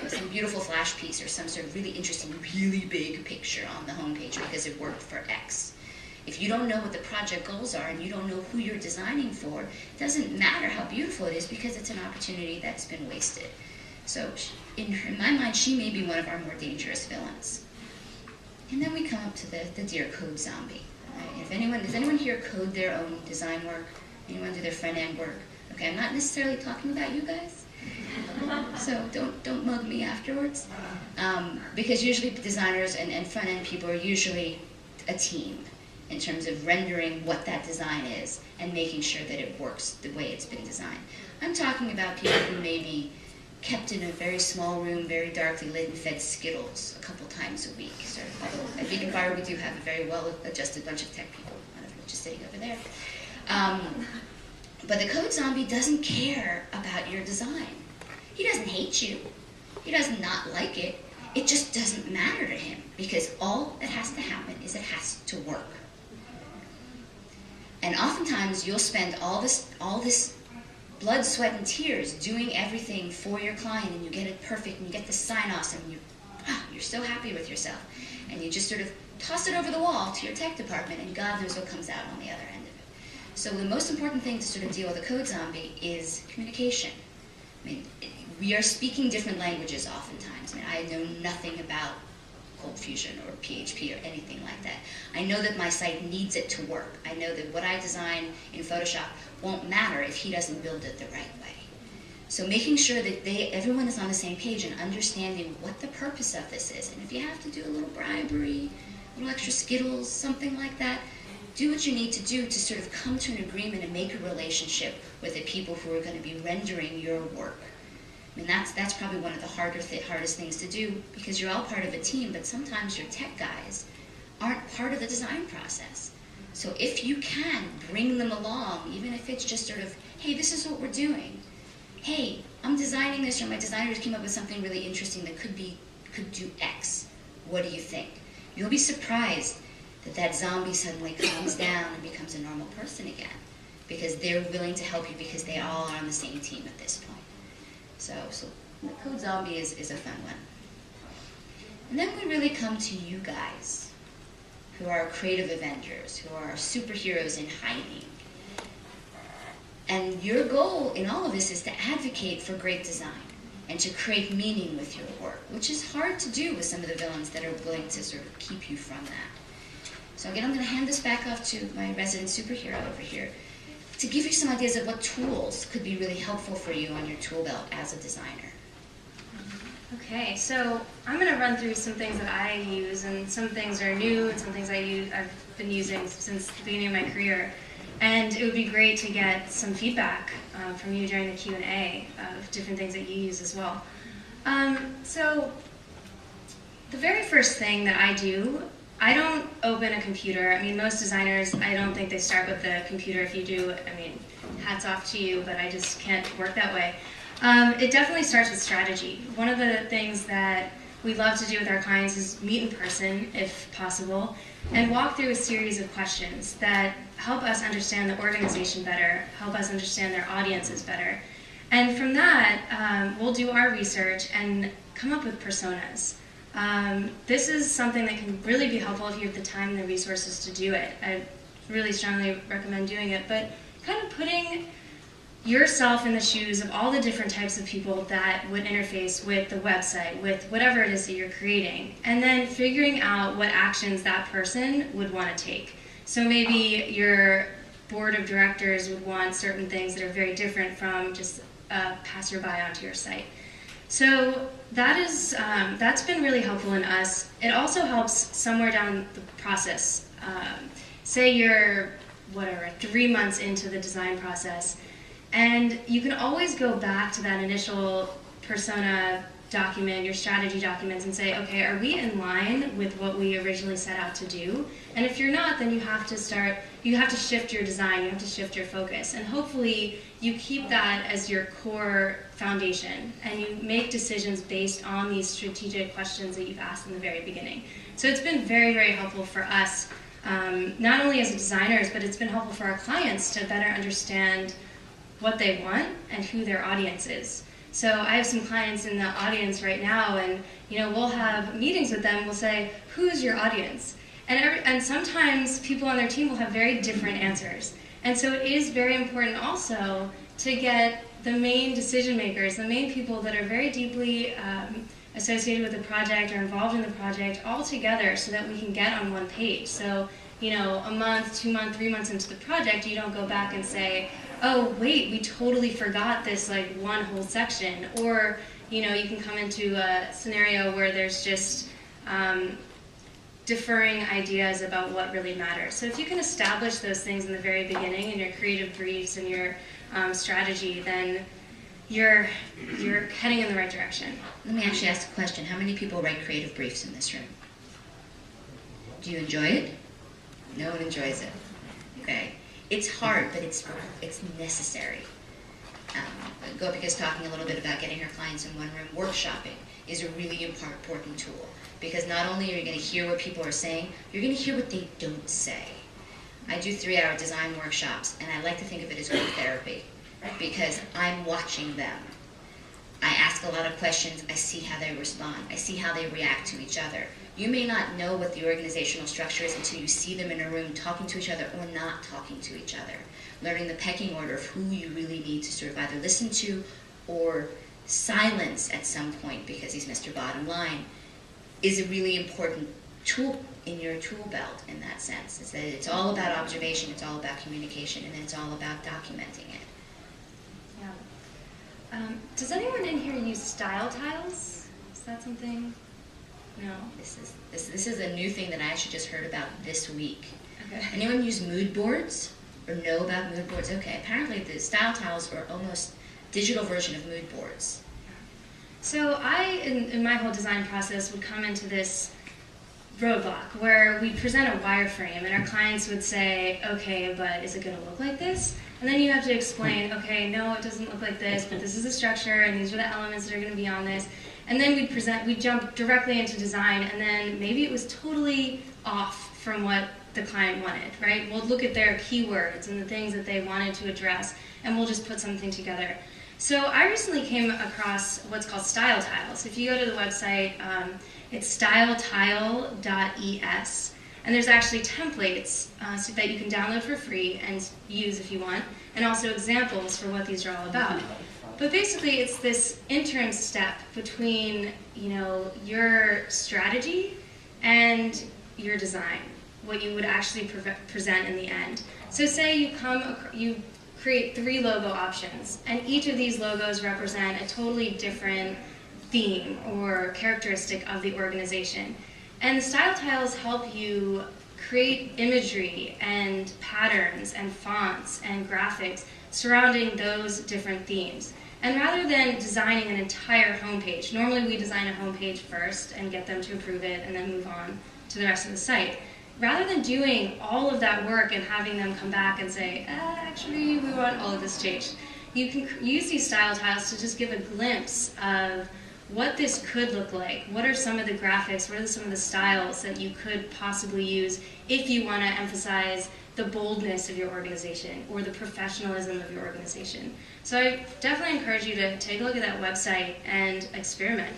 Speaker 1: some beautiful flash piece or some sort of really interesting, really big picture on the homepage because it worked for X. If you don't know what the project goals are and you don't know who you're designing for, it doesn't matter how beautiful it is because it's an opportunity that's been wasted. So in my mind, she may be one of our more dangerous villains. And then we come up to the Dear Code Zombie. Right? Does anyone here code their own design work? Anyone do their front-end work? Okay, I'm not necessarily talking about you guys, so don't mug me afterwards. Because usually designers and front-end people are usually a team in terms of rendering what that design is and making sure that it works the way it's been designed. I'm talking about people who may be kept in a very small room, very darkly lit, and fed Skittles a couple times a week. So at Beacon Fire, we do have a very well-adjusted bunch of tech people, one of them just sitting over there. But the Code Zombie doesn't care about your design. He doesn't hate you. He does not like it. It just doesn't matter to him because all that has to happen is it has to work. And oftentimes you'll spend all this blood, sweat, and tears doing everything for your client, and you get it perfect, and you get the sign-offs, and you're so happy with yourself. And you just sort of toss it over the wall to your tech department, and God knows what comes out on the other end of it. So the most important thing to sort of deal with a Code Zombie is communication. I mean, we are speaking different languages oftentimes. I mean, I know nothing about Cold Fusion or PHP or anything like that. I know that my site needs it to work. I know that what I design in Photoshop won't matter if he doesn't build it the right way. So making sure that everyone is on the same page and understanding what the purpose of this is. And if you have to do a little bribery, a little extra Skittles, something like that, do what you need to do to sort of come to an agreement and make a relationship with the people who are going to be rendering your work. I mean, that's probably one of the hardest things to do, because you're all part of a team, but sometimes your tech guys aren't part of the design process. So if you can, bring them along, even if it's just sort of, hey, this is what we're doing. Hey, I'm designing this, or my designers came up with something really interesting that could do X. What do you think? You'll be surprised that zombie suddenly calms down and becomes a normal person again, because they're willing to help you because they all are on the same team at this point. So Code Zombie is a fun one. And then we really come to you guys, who are creative Avengers, who are superheroes in hiding. And your goal in all of this is to advocate for great design and to create meaning with your work, which is hard to do with some of the villains that are willing to sort of keep you from that. So again, I'm going to hand this back off to my resident superhero over here to give you some ideas of what tools could be really helpful for you on your tool belt as a designer.
Speaker 3: Okay, so I'm going to run through some things that I use, and some things are new, and some things I've been using since the beginning of my career. And it would be great to get some feedback from you during the Q&A of different things that you use as well. So the very first thing that I do, I don't open a computer. I mean, most designers, I don't think they start with the computer. If you do, I mean, hats off to you, but I just can't work that way. It definitely starts with strategy. One of the things that we love to do with our clients is meet in person, if possible, and walk through a series of questions that help us understand the organization better, help us understand their audiences better. And from that, we'll do our research and come up with personas. This is something that can really be helpful if you have the time and the resources to do it. I really strongly recommend doing it, but kind of putting yourself in the shoes of all the different types of people that would interface with the website, with whatever it is that you're creating, and then figuring out what actions that person would want to take. So maybe your board of directors would want certain things that are very different from just a passerby onto your site. So that's been really helpful in us. It also helps somewhere down the process. Say you're, 3 months into the design process, and you can always go back to that initial persona document, your strategy documents, and say, okay, are we in line with what we originally set out to do? And if you're not, then you have to shift your design, you have to shift your focus. And hopefully you keep that as your core foundation, and you make decisions based on these strategic questions that you've asked in the very beginning. So it's been very, very helpful for us, not only as designers, but it's been helpful for our clients to better understand what they want and who their audience is. So I have some clients in the audience right now, and we'll have meetings with them. We'll say, who's your audience? And sometimes people on their team will have very different answers. And so it is very important also to get the main decision makers, the main people that are very deeply associated with the project or involved in the project, all together so that we can get on one page. So, a month, 2 months, 3 months into the project, you don't go back and say, oh, wait, we totally forgot this one whole section. Or, you can come into a scenario where there's just differing ideas about what really matters. So if you can establish those things in the very beginning in your creative briefs and your strategy, then you're heading in the right direction.
Speaker 1: Let me actually ask a question. How many people write creative briefs in this room? Do you enjoy it? No one enjoys it. Okay. It's hard, but it's necessary. Gopika's talking a little bit about getting her clients in one room. Workshopping is a really important tool, because not only are you going to hear what people are saying, you're going to hear what they don't say. I do 3-hour design workshops, and I like to think of it as group therapy, because I'm watching them. I ask a lot of questions. I see how they respond. I see how they react to each other. You may not know what the organizational structure is until you see them in a room talking to each other or not talking to each other, learning the pecking order of who you really need to sort of either listen to or silence at some point because he's Mr. Bottom Line. is a really important tool in your tool belt in that sense. It's that it's all about observation, it's all about communication, and it's all about documenting it.
Speaker 3: Yeah. Does anyone in here use style tiles? Is that something? No.
Speaker 1: This is a new thing that I actually just heard about this week.
Speaker 3: Okay.
Speaker 1: Anyone use mood boards or know about mood boards? Okay, apparently the style tiles are almost digital version of mood boards.
Speaker 3: So I, in my whole design process, would come into this roadblock where we'd present a wireframe and our clients would say, okay, but is it going to look like this? And then you have to explain, okay, no, it doesn't look like this, but this is the structure and these are the elements that are going to be on this. And then we'd jump directly into design, and then maybe it was totally off from what the client wanted, right? We'll look at their keywords and the things that they wanted to address, and we'll just put something together. So I recently came across what's called style tiles. If you go to the website, it's styletile.es, and there's actually templates so that you can download for free and use if you want, and also examples for what these are all about. But basically, it's this interim step between, your strategy and your design, what you would actually present in the end. So say you create 3 logo options, and each of these logos represent a totally different theme or characteristic of the organization. And the style tiles help you create imagery and patterns and fonts and graphics surrounding those different themes. And rather than designing an entire homepage, normally we design a homepage first and get them to approve it and then move on to the rest of the site. Rather than doing all of that work and having them come back and say, actually, we want all of this changed, you can use these style tiles to just give a glimpse of what this could look like. What are some of the graphics, what are some of the styles that you could possibly use if you want to emphasize the boldness of your organization or the professionalism of your organization. So I definitely encourage you to take a look at that website and experiment.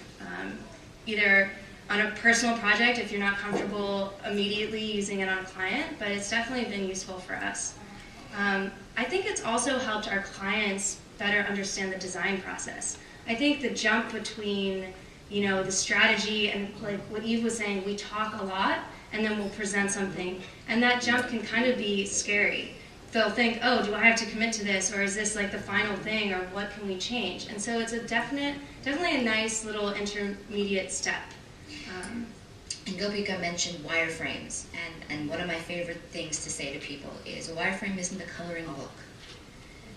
Speaker 3: Either on a personal project if you're not comfortable immediately using it on a client, but it's definitely been useful for us. I think it's also helped our clients better understand the design process. I think the jump between, the strategy and like what Eve was saying, we talk a lot and then we'll present something, and that jump can kind of be scary. They'll think, oh, do I have to commit to this, or is this like the final thing, or what can we change? And so it's definitely a nice little intermediate step.
Speaker 1: And Gopika mentioned wireframes, and one of my favorite things to say to people is a wireframe isn't the coloring book.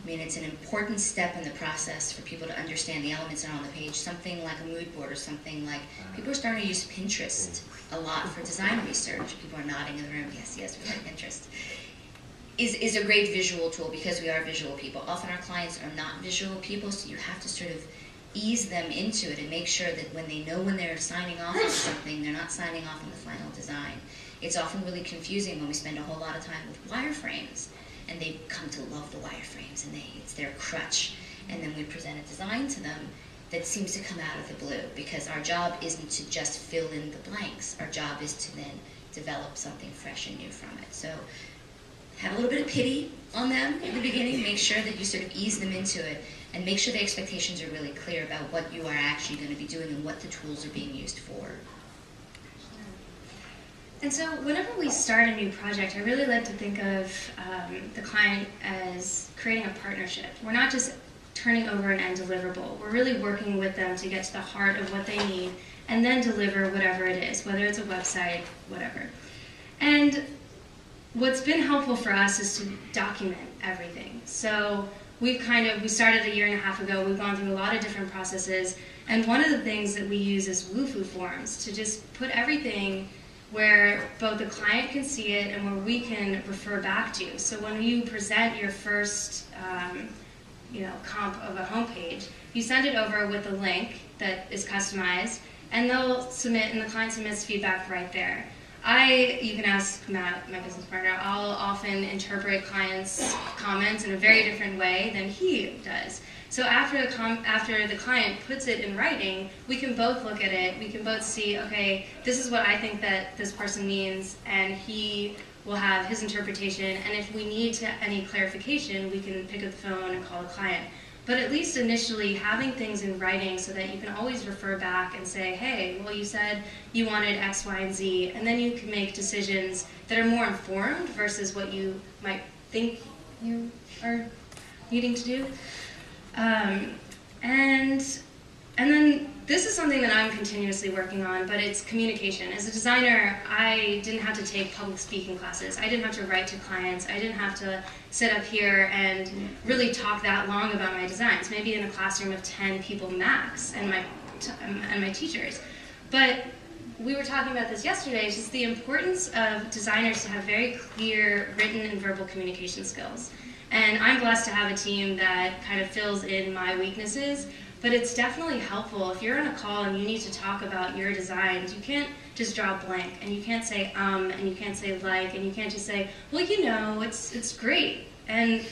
Speaker 1: I mean, it's an important step in the process for people to understand the elements that are on the page. Something like a mood board or something like, people are starting to use Pinterest a lot for design research. People are nodding in the room, yes, we like Pinterest. Is a great visual tool because we are visual people. Often our clients are not visual people, so you have to sort of ease them into it and make sure that when they know when they're signing off on something, they're not signing off on the final design. It's often really confusing when we spend a whole lot of time with wireframes, and they come to love the wireframes, and it's their crutch. And then we present a design to them that seems to come out of the blue, because our job isn't to just fill in the blanks. Our job is to then develop something fresh and new from it. So have a little bit of pity on them in the beginning, make sure that you sort of ease them into it, and make sure the expectations are really clear about what you are actually going to be doing and what the tools are being used for.
Speaker 3: And so whenever we start a new project, I really like to think of the client as creating a partnership. We're not just turning over an end deliverable. We're really working with them to get to the heart of what they need and then deliver whatever it is, whether it's a website, whatever. And what's been helpful for us is to document everything. So we started a year and a half ago. We've gone through a lot of different processes, and one of the things that we use is WUFU forms to just put everything where both the client can see it and where we can refer back to. So when you present your first comp of a homepage, you send it over with a link that is customized, and they'll submit, and the client submits feedback right there. You can ask Matt, my business partner, I'll often interpret clients' comments in a very different way than he does. So after the client puts it in writing, we can both look at it, we can both see, okay, this is what I think that this person means, and he will have his interpretation, and if we need any clarification, we can pick up the phone and call the client. But at least initially having things in writing so that you can always refer back and say, hey, well, you said you wanted X, Y, and Z, and then you can make decisions that are more informed versus what you might think you are needing to do. And then this is something that I'm continuously working on, but it's communication. As a designer, I didn't have to take public speaking classes. I didn't have to write to clients. I didn't have to sit up here and really talk that long about my designs, maybe in a classroom of 10 people max and my teachers. But we were talking about this yesterday, it's just the importance of designers to have very clear written and verbal communication skills. And I'm blessed to have a team that kind of fills in my weaknesses, but it's definitely helpful if you're on a call and you need to talk about your designs. You can't just draw a blank, and you can't say and you can't say like, and you can't just say, well, you know, it's great. And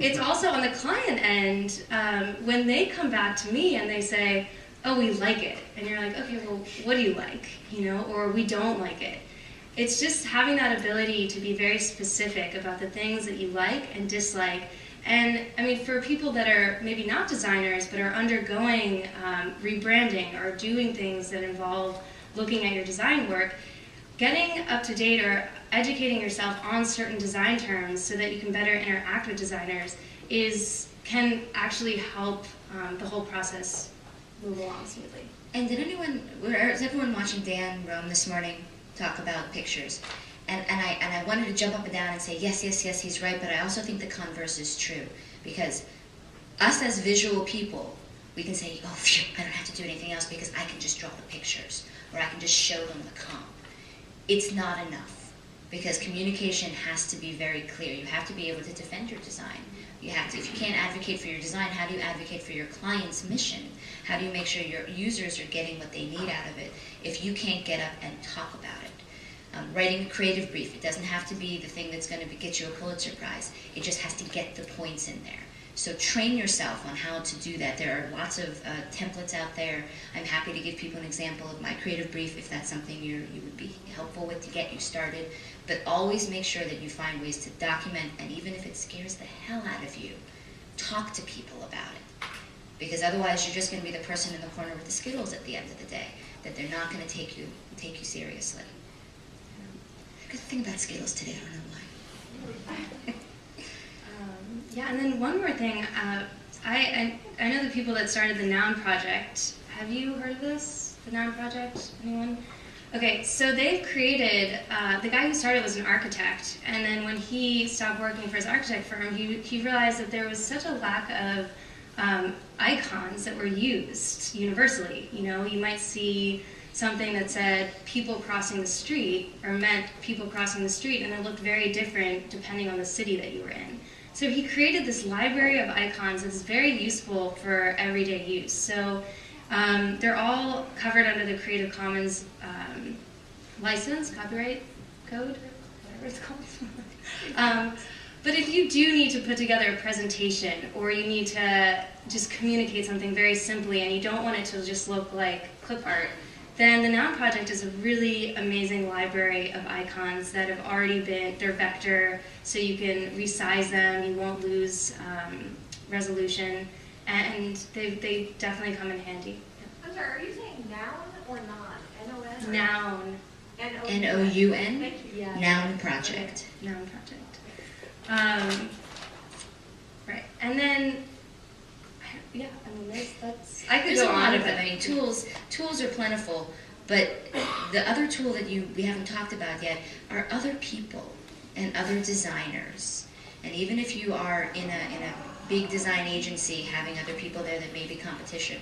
Speaker 3: it's also on the client end, when they come back to me and they say, oh, we like it, and you're like, okay, well, what do you like, you know, or we don't like it. It's just having that ability to be very specific about the things that you like and dislike. And I mean, for people that are maybe not designers but are undergoing rebranding or doing things that involve looking at your design work, getting up to date or educating yourself on certain design terms so that you can better interact with designers can actually help the whole process move along smoothly.
Speaker 1: And was everyone watching Dan Rome this morning talk about pictures? And I wanted to jump up and down and say, yes, he's right, but I also think the converse is true. Because us as visual people, we can say, oh, phew, I don't have to do anything else because I can just draw the pictures, or I can just show them the comp. It's not enough, because communication has to be very clear. You have to be able to defend your design. You have to, if you can't advocate for your design, how do you advocate for your client's mission? How do you make sure your users are getting what they need out of it if you can't get up and talk about it? Writing a creative brief, it doesn't have to be the thing that's going to get you a Pulitzer Prize. It just has to get the points in there. So train yourself on how to do that. There are lots of templates out there. I'm happy to give people an example of my creative brief if that's something you would be helpful with to get you started. But always make sure that you find ways to document, and even if it scares the hell out of you, talk to people about it. Because otherwise you're just going to be the person in the corner with the Skittles at the end of the day, that they're not going to take you seriously. Good thing about Skittles today, I don't know why.
Speaker 3: Yeah, and then one more thing. I know the people that started the Noun Project. Have you heard of this, the Noun Project? Anyone? Okay, so they've created, the guy who started was an architect, and then when he stopped working for his architect firm, he realized that there was such a lack of icons that were used universally. You know, you might see something that said people crossing the street, or meant people crossing the street, and it looked very different depending on the city that you were in. So he created this library of icons that's very useful for everyday use. So they're all covered under the Creative Commons license, copyright code, whatever it's called. But if you do need to put together a presentation, or you need to just communicate something very simply and you don't want it to just look like clip art, then the Noun Project is a really amazing library of icons that have already been, they're vector, so you can resize them, you won't lose resolution, and they definitely come in handy.
Speaker 2: I'm sorry, are you saying noun or non? N-O-N?
Speaker 3: Noun.
Speaker 1: N-O-U-N?
Speaker 2: Yeah.
Speaker 1: Noun Project.
Speaker 3: Noun Project. Right, and then, yeah, I mean, I could
Speaker 1: There's
Speaker 3: go
Speaker 1: a
Speaker 3: on
Speaker 1: lot of
Speaker 3: with
Speaker 1: them.
Speaker 3: it.
Speaker 1: I mean, tools are plentiful, but the other tool that we haven't talked about yet are other people and other designers. And even if you are in a big design agency having other people there that may be competition,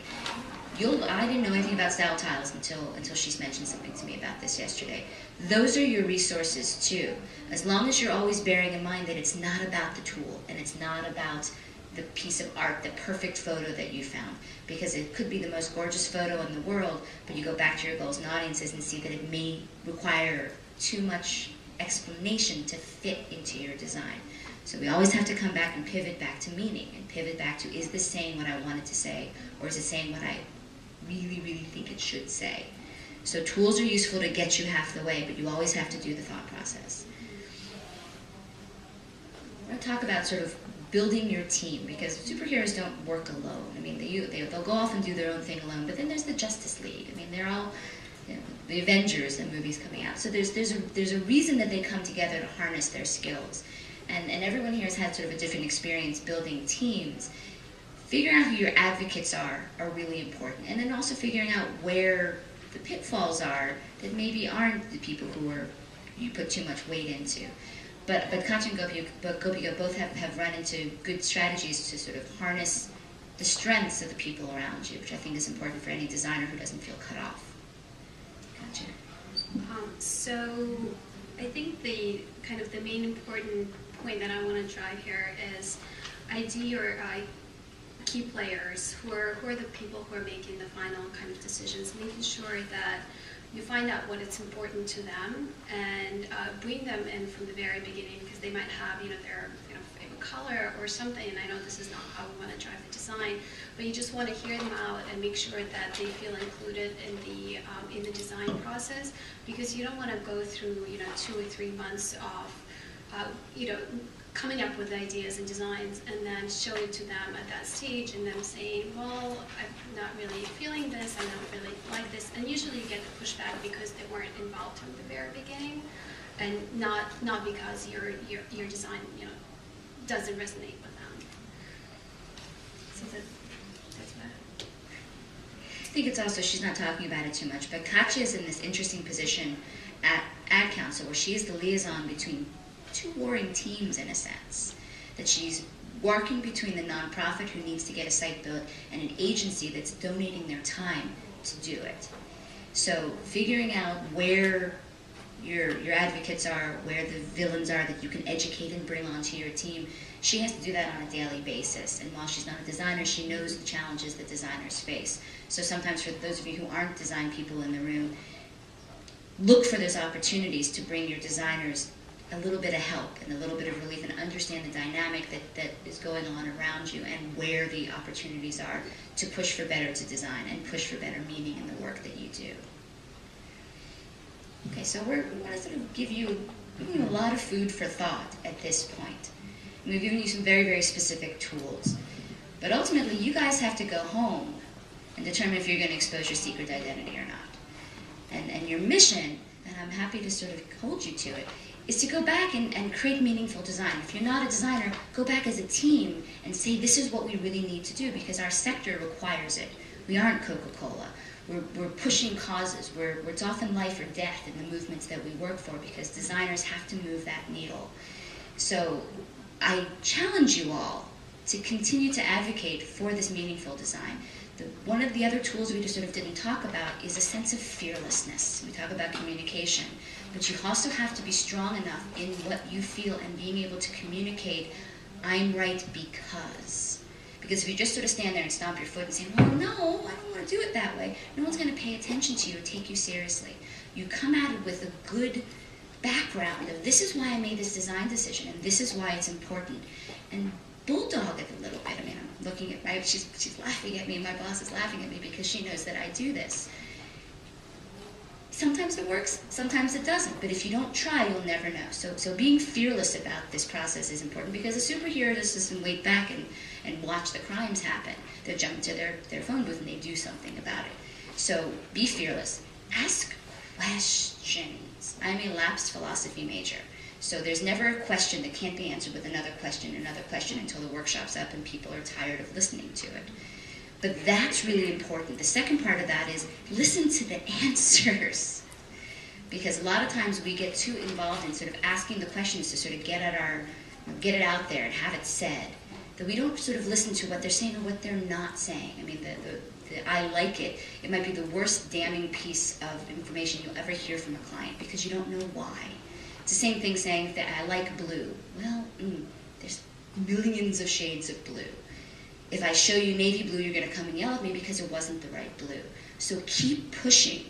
Speaker 1: I didn't know anything about Style Tiles until she's mentioned something to me about this yesterday. Those are your resources too. As long as you're always bearing in mind that it's not about the tool and it's not about the piece of art, the perfect photo that you found. Because it could be the most gorgeous photo in the world, but you go back to your goals and audiences and see that it may require too much explanation to fit into your design. So we always have to come back and pivot back to meaning, and pivot back to, is this saying what I wanted to say, or is it saying what I really, really think it should say? So tools are useful to get you half the way, but you always have to do the thought process. I want to talk about sort of building your team, because superheroes don't work alone. I mean, they'll go off and do their own thing alone, but then there's the Justice League. I mean, they're all, you know, the Avengers, the movies coming out. So there's a reason that they come together to harness their skills. And everyone here has had sort of a different experience building teams. Figuring out who your advocates are really important. And then also figuring out where the pitfalls are that maybe aren't the people who you put too much weight into. But Katya and Gopika both have run into good strategies to sort of harness the strengths of the people around you, which I think is important for any designer who doesn't feel cut off. Katya.
Speaker 4: So I think the main important point that I want to drive here is key players who are the people who are making the final kind of decisions, making sure that you find out what is important to them and bring them in from the very beginning, because they might have their favorite color or something, and I know this is not how we want to drive the design, but you just want to hear them out and make sure that they feel included in the design process, because you don't want to go through 2 or 3 months of coming up with ideas and designs and then show it to them at that stage and them saying, well, I'm not really feeling this, I don't really like this, and usually you get the pushback because they weren't involved from the very beginning, and not because your design doesn't resonate with them. So that's what
Speaker 1: I think it's also, she's not talking about it too much, but Katya is in this interesting position at Ad Council where she is the liaison between two warring teams, in a sense, that she's working between the nonprofit who needs to get a site built and an agency that's donating their time to do it. So figuring out where your advocates are, where the villains are that you can educate and bring onto your team, she has to do that on a daily basis. And while she's not a designer, she knows the challenges that designers face. So sometimes for those of you who aren't design people in the room, look for those opportunities to bring your designers a little bit of help and a little bit of relief, and understand the dynamic that is going on around you and where the opportunities are to push for better to design and push for better meaning in the work that you do. Okay, so we want to sort of give you a lot of food for thought at this point. And we've given you some very, very specific tools. But ultimately, you guys have to go home and determine if you're going to expose your secret identity or not. And your mission, and I'm happy to sort of hold you to it, is to go back and create meaningful design. If you're not a designer, go back as a team and say, this is what we really need to do, because our sector requires it. We aren't Coca-Cola. We're pushing causes. It's often life or death in the movements that we work for, because designers have to move that needle. So I challenge you all to continue to advocate for this meaningful design. One of the other tools we just sort of didn't talk about is a sense of fearlessness. We talk about communication, but you also have to be strong enough in what you feel and being able to communicate, I'm right because. Because if you just sort of stand there and stomp your foot and say, well, no, I don't want to do it that way, no one's going to pay attention to you or take you seriously. You come at it with a good background of, this is why I made this design decision, and this is why it's important. And bulldog it a little bit. I mean, I'm looking at she's laughing at me, and my boss is laughing at me because she knows that I do this. Sometimes it works, sometimes it doesn't, but if you don't try, you'll never know. So being fearless about this process is important, because a superhero doesn't wait back and watch the crimes happen. They'll jump into their phone booth and they do something about it. So be fearless. Ask questions. I'm a lapsed philosophy major. So there's never a question that can't be answered with another question until the workshop's up and people are tired of listening to it. But that's really important. The second part of that is listen to the answers. Because a lot of times we get too involved in sort of asking the questions to sort of get it out there and have it said, that we don't sort of listen to what they're saying or what they're not saying. I mean, the I like it might be the worst damning piece of information you'll ever hear from a client, because you don't know why. It's the same thing saying that I like blue. Well, there's millions of shades of blue. If I show you navy blue, you're going to come and yell at me because it wasn't the right blue. So keep pushing.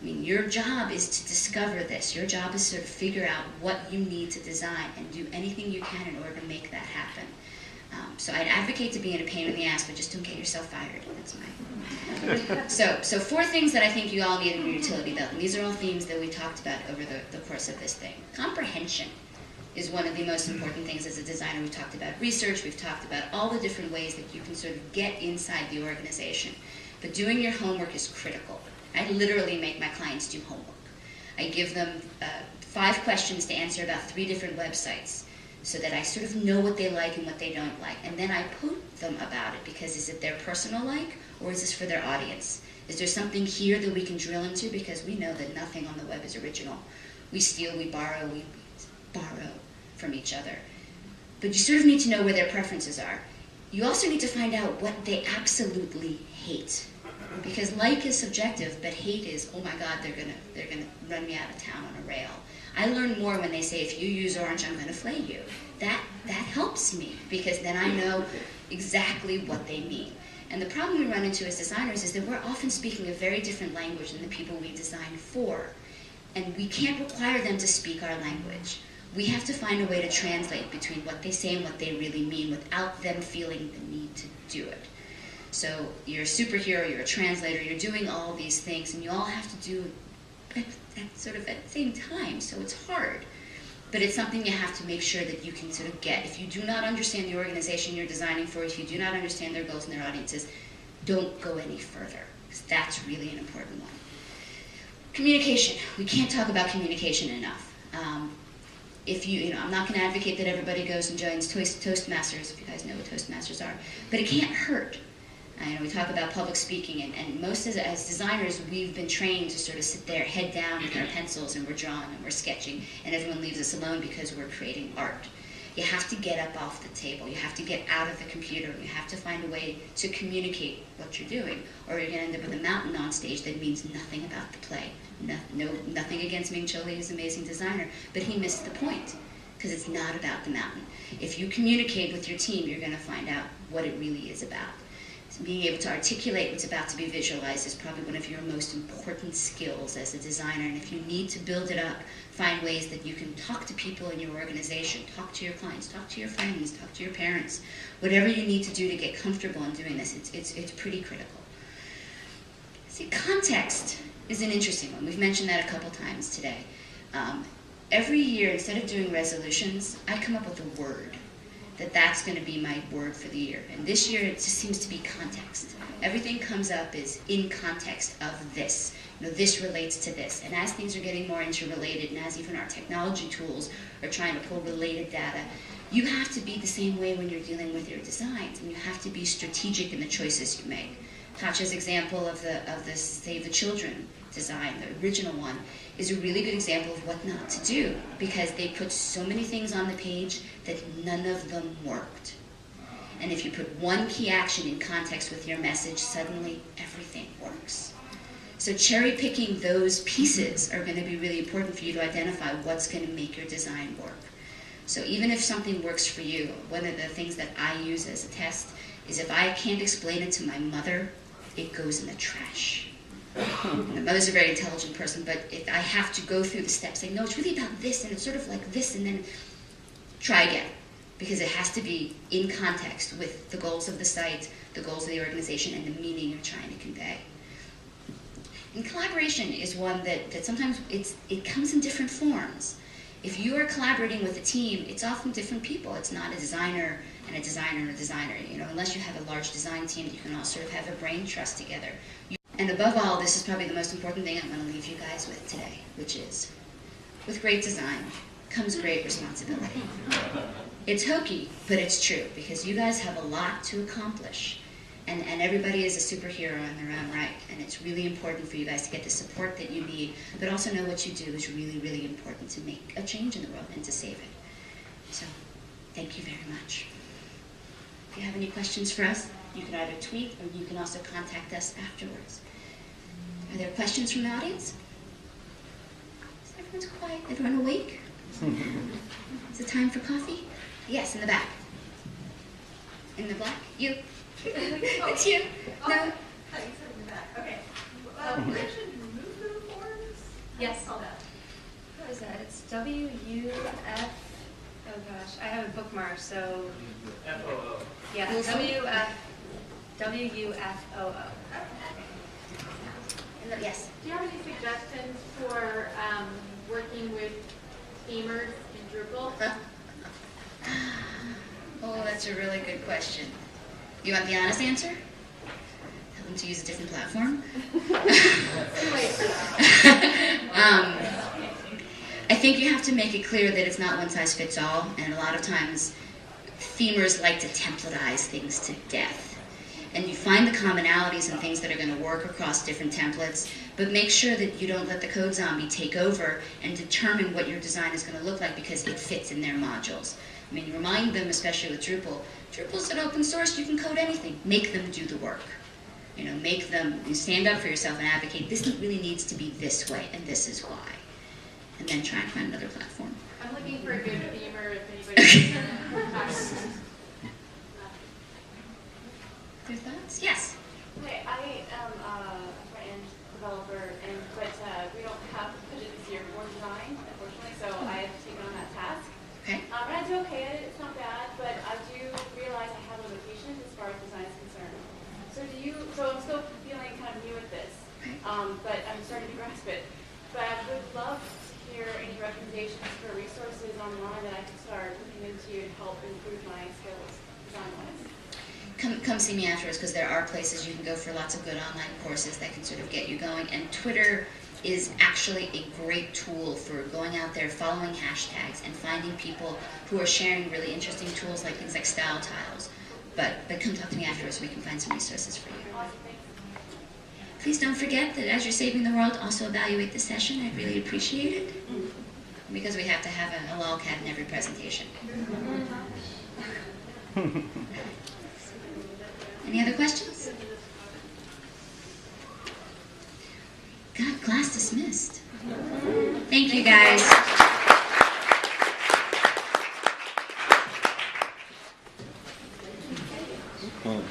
Speaker 1: I mean, your job is to discover this. Your job is to sort of figure out what you need to design and do anything you can in order to make that happen. So I'd advocate to be in a pain in the ass, but just don't get yourself fired. That's my... So 4 things that I think you all need in your utility belt. And these are all themes that we talked about over the course of this thing. Comprehension. is one of the most important things as a designer. We've talked about research, we've talked about all the different ways that you can sort of get inside the organization. But doing your homework is critical. I literally make my clients do homework. I give them 5 questions to answer about 3 different websites so that I sort of know what they like and what they don't like. And then I poke them about it, because is it their personal like, or is this for their audience? Is there something here that we can drill into? Because we know that nothing on the web is original. We steal, we borrow from each other. But you sort of need to know where their preferences are. You also need to find out what they absolutely hate. Because like is subjective, but hate is, oh my God, they're gonna run me out of town on a rail. I learn more when they say, if you use orange, I'm gonna flay you. That helps me, because then I know exactly what they mean. And the problem we run into as designers is that we're often speaking a very different language than the people we design for. And we can't require them to speak our language. We have to find a way to translate between what they say and what they really mean without them feeling the need to do it. So you're a superhero, you're a translator, you're doing all these things, and you all have to do it at the same time, so it's hard. But it's something you have to make sure that you can sort of get. If you do not understand the organization you're designing for, if you do not understand their goals and their audiences, don't go any further, because that's really an important one. Communication. We can't talk about communication enough. I'm not going to advocate that everybody goes and joins Toastmasters, if you guys know what Toastmasters are, but it can't hurt. We talk about public speaking, and most as designers, we've been trained to sort of sit there, head down with our pencils, and we're drawing and we're sketching, and everyone leaves us alone because we're creating art. You have to get up off the table. You have to get out of the computer. You have to find a way to communicate what you're doing, or you're going to end up with a mountain on stage that means nothing about the play. Nothing against Ming Cho Lee, he's an amazing designer, but he missed the point, because it's not about the mountain. If you communicate with your team, you're going to find out what it really is about. So being able to articulate what's about to be visualized is probably one of your most important skills as a designer, and if you need to build it up, find ways that you can talk to people in your organization, talk to your clients, talk to your friends, talk to your parents, whatever you need to do to get comfortable in doing this, it's pretty critical. See, context is an interesting one. We've mentioned that a couple times today. Every year, instead of doing resolutions, I come up with a word. That's going to be my word for the year. And this year, it just seems to be context. Everything comes up is in context of this. This relates to this. And as things are getting more interrelated, and as even our technology tools are trying to pull related data, you have to be the same way when you're dealing with your designs, and you have to be strategic in the choices you make. Katja's example of the Save the Children design, the original one, is a really good example of what not to do, because they put so many things on the page that none of them worked. And if you put one key action in context with your message, suddenly everything works. So cherry picking those pieces are going to be really important for you to identify what's going to make your design work. So even if something works for you, one of the things that I use as a test is if I can't explain it to my mother, it goes in the trash. And my mother's a very intelligent person, but if I have to go through the steps saying, no, it's really about this, and it's sort of like this, and then try again. Because it has to be in context with the goals of the site, the goals of the organization, and the meaning you're trying to convey. And collaboration is one that sometimes it comes in different forms. If you are collaborating with a team, it's often different people. It's not a designer and a designer and a designer. Unless you have a large design team, you can all sort of have a brain trust together. And above all, this is probably the most important thing I'm going to leave you guys with today, which is, with great design comes great responsibility. It's hokey, but it's true, because you guys have a lot to accomplish. And everybody is a superhero in their own right. And it's really important for you guys to get the support that you need, but also know what you do is really, really important to make a change in the world and to save it. So, thank you very much. If you have any questions for us, you can either tweet or you can also contact us afterwards. Are there questions from the audience? Is everyone's quiet? Everyone awake? Is it time for coffee? Yes, in the back. In the black? You. It's you. No.
Speaker 2: Okay. You mentioned movement forms?
Speaker 3: Yes.
Speaker 2: How do you spell that?
Speaker 3: What is that? It's W-U-F. Oh gosh, I have a bookmark, so.
Speaker 5: F-O-O.
Speaker 3: Yeah, W-U-F-O-O.
Speaker 1: Yes.
Speaker 2: Do you have any suggestions for working with themers in Drupal?
Speaker 1: a really good question. You want the honest answer? Tell them to use a different platform. I think you have to make it clear that it's not one size fits all, and a lot of times themers like to templatize things to death. And you find the commonalities and things that are going to work across different templates, but make sure that you don't let the code zombie take over and determine what your design is going to look like because it fits in their modules. I mean, you remind them, especially with Drupal, Drupal's an open source, you can code anything. Make them do the work. You know, make them stand up for yourself and advocate, this really needs to be this way, and this is why. And then try and find another platform.
Speaker 2: I'm looking for a good themer if anybody.
Speaker 1: Other thoughts? Yes.
Speaker 5: Hi, I am a front-end developer, but we don't have budget this year for design, unfortunately, so I have taken on that task.
Speaker 1: Okay.
Speaker 5: And I do okay at it, it's not bad, but I do realize I have limitations as far as design is concerned. So I'm still feeling kind of new at this, but I'm starting to grasp it. But I would love to hear any recommendations for resources online that I can start looking into to help improve my skills design-wise.
Speaker 1: Come see me afterwards, because there are places you can go for lots of good online courses that can sort of get you going. And Twitter is actually a great tool for going out there, following hashtags, and finding people who are sharing really interesting tools like things like style tiles. But come talk to me afterwards so we can find some resources for you. Please don't forget that as you're saving the world, also evaluate the session. I'd really appreciate it. Because we have to have a lolcat in every presentation. Any other questions? God, class dismissed. Thank you, guys.
Speaker 6: Oh.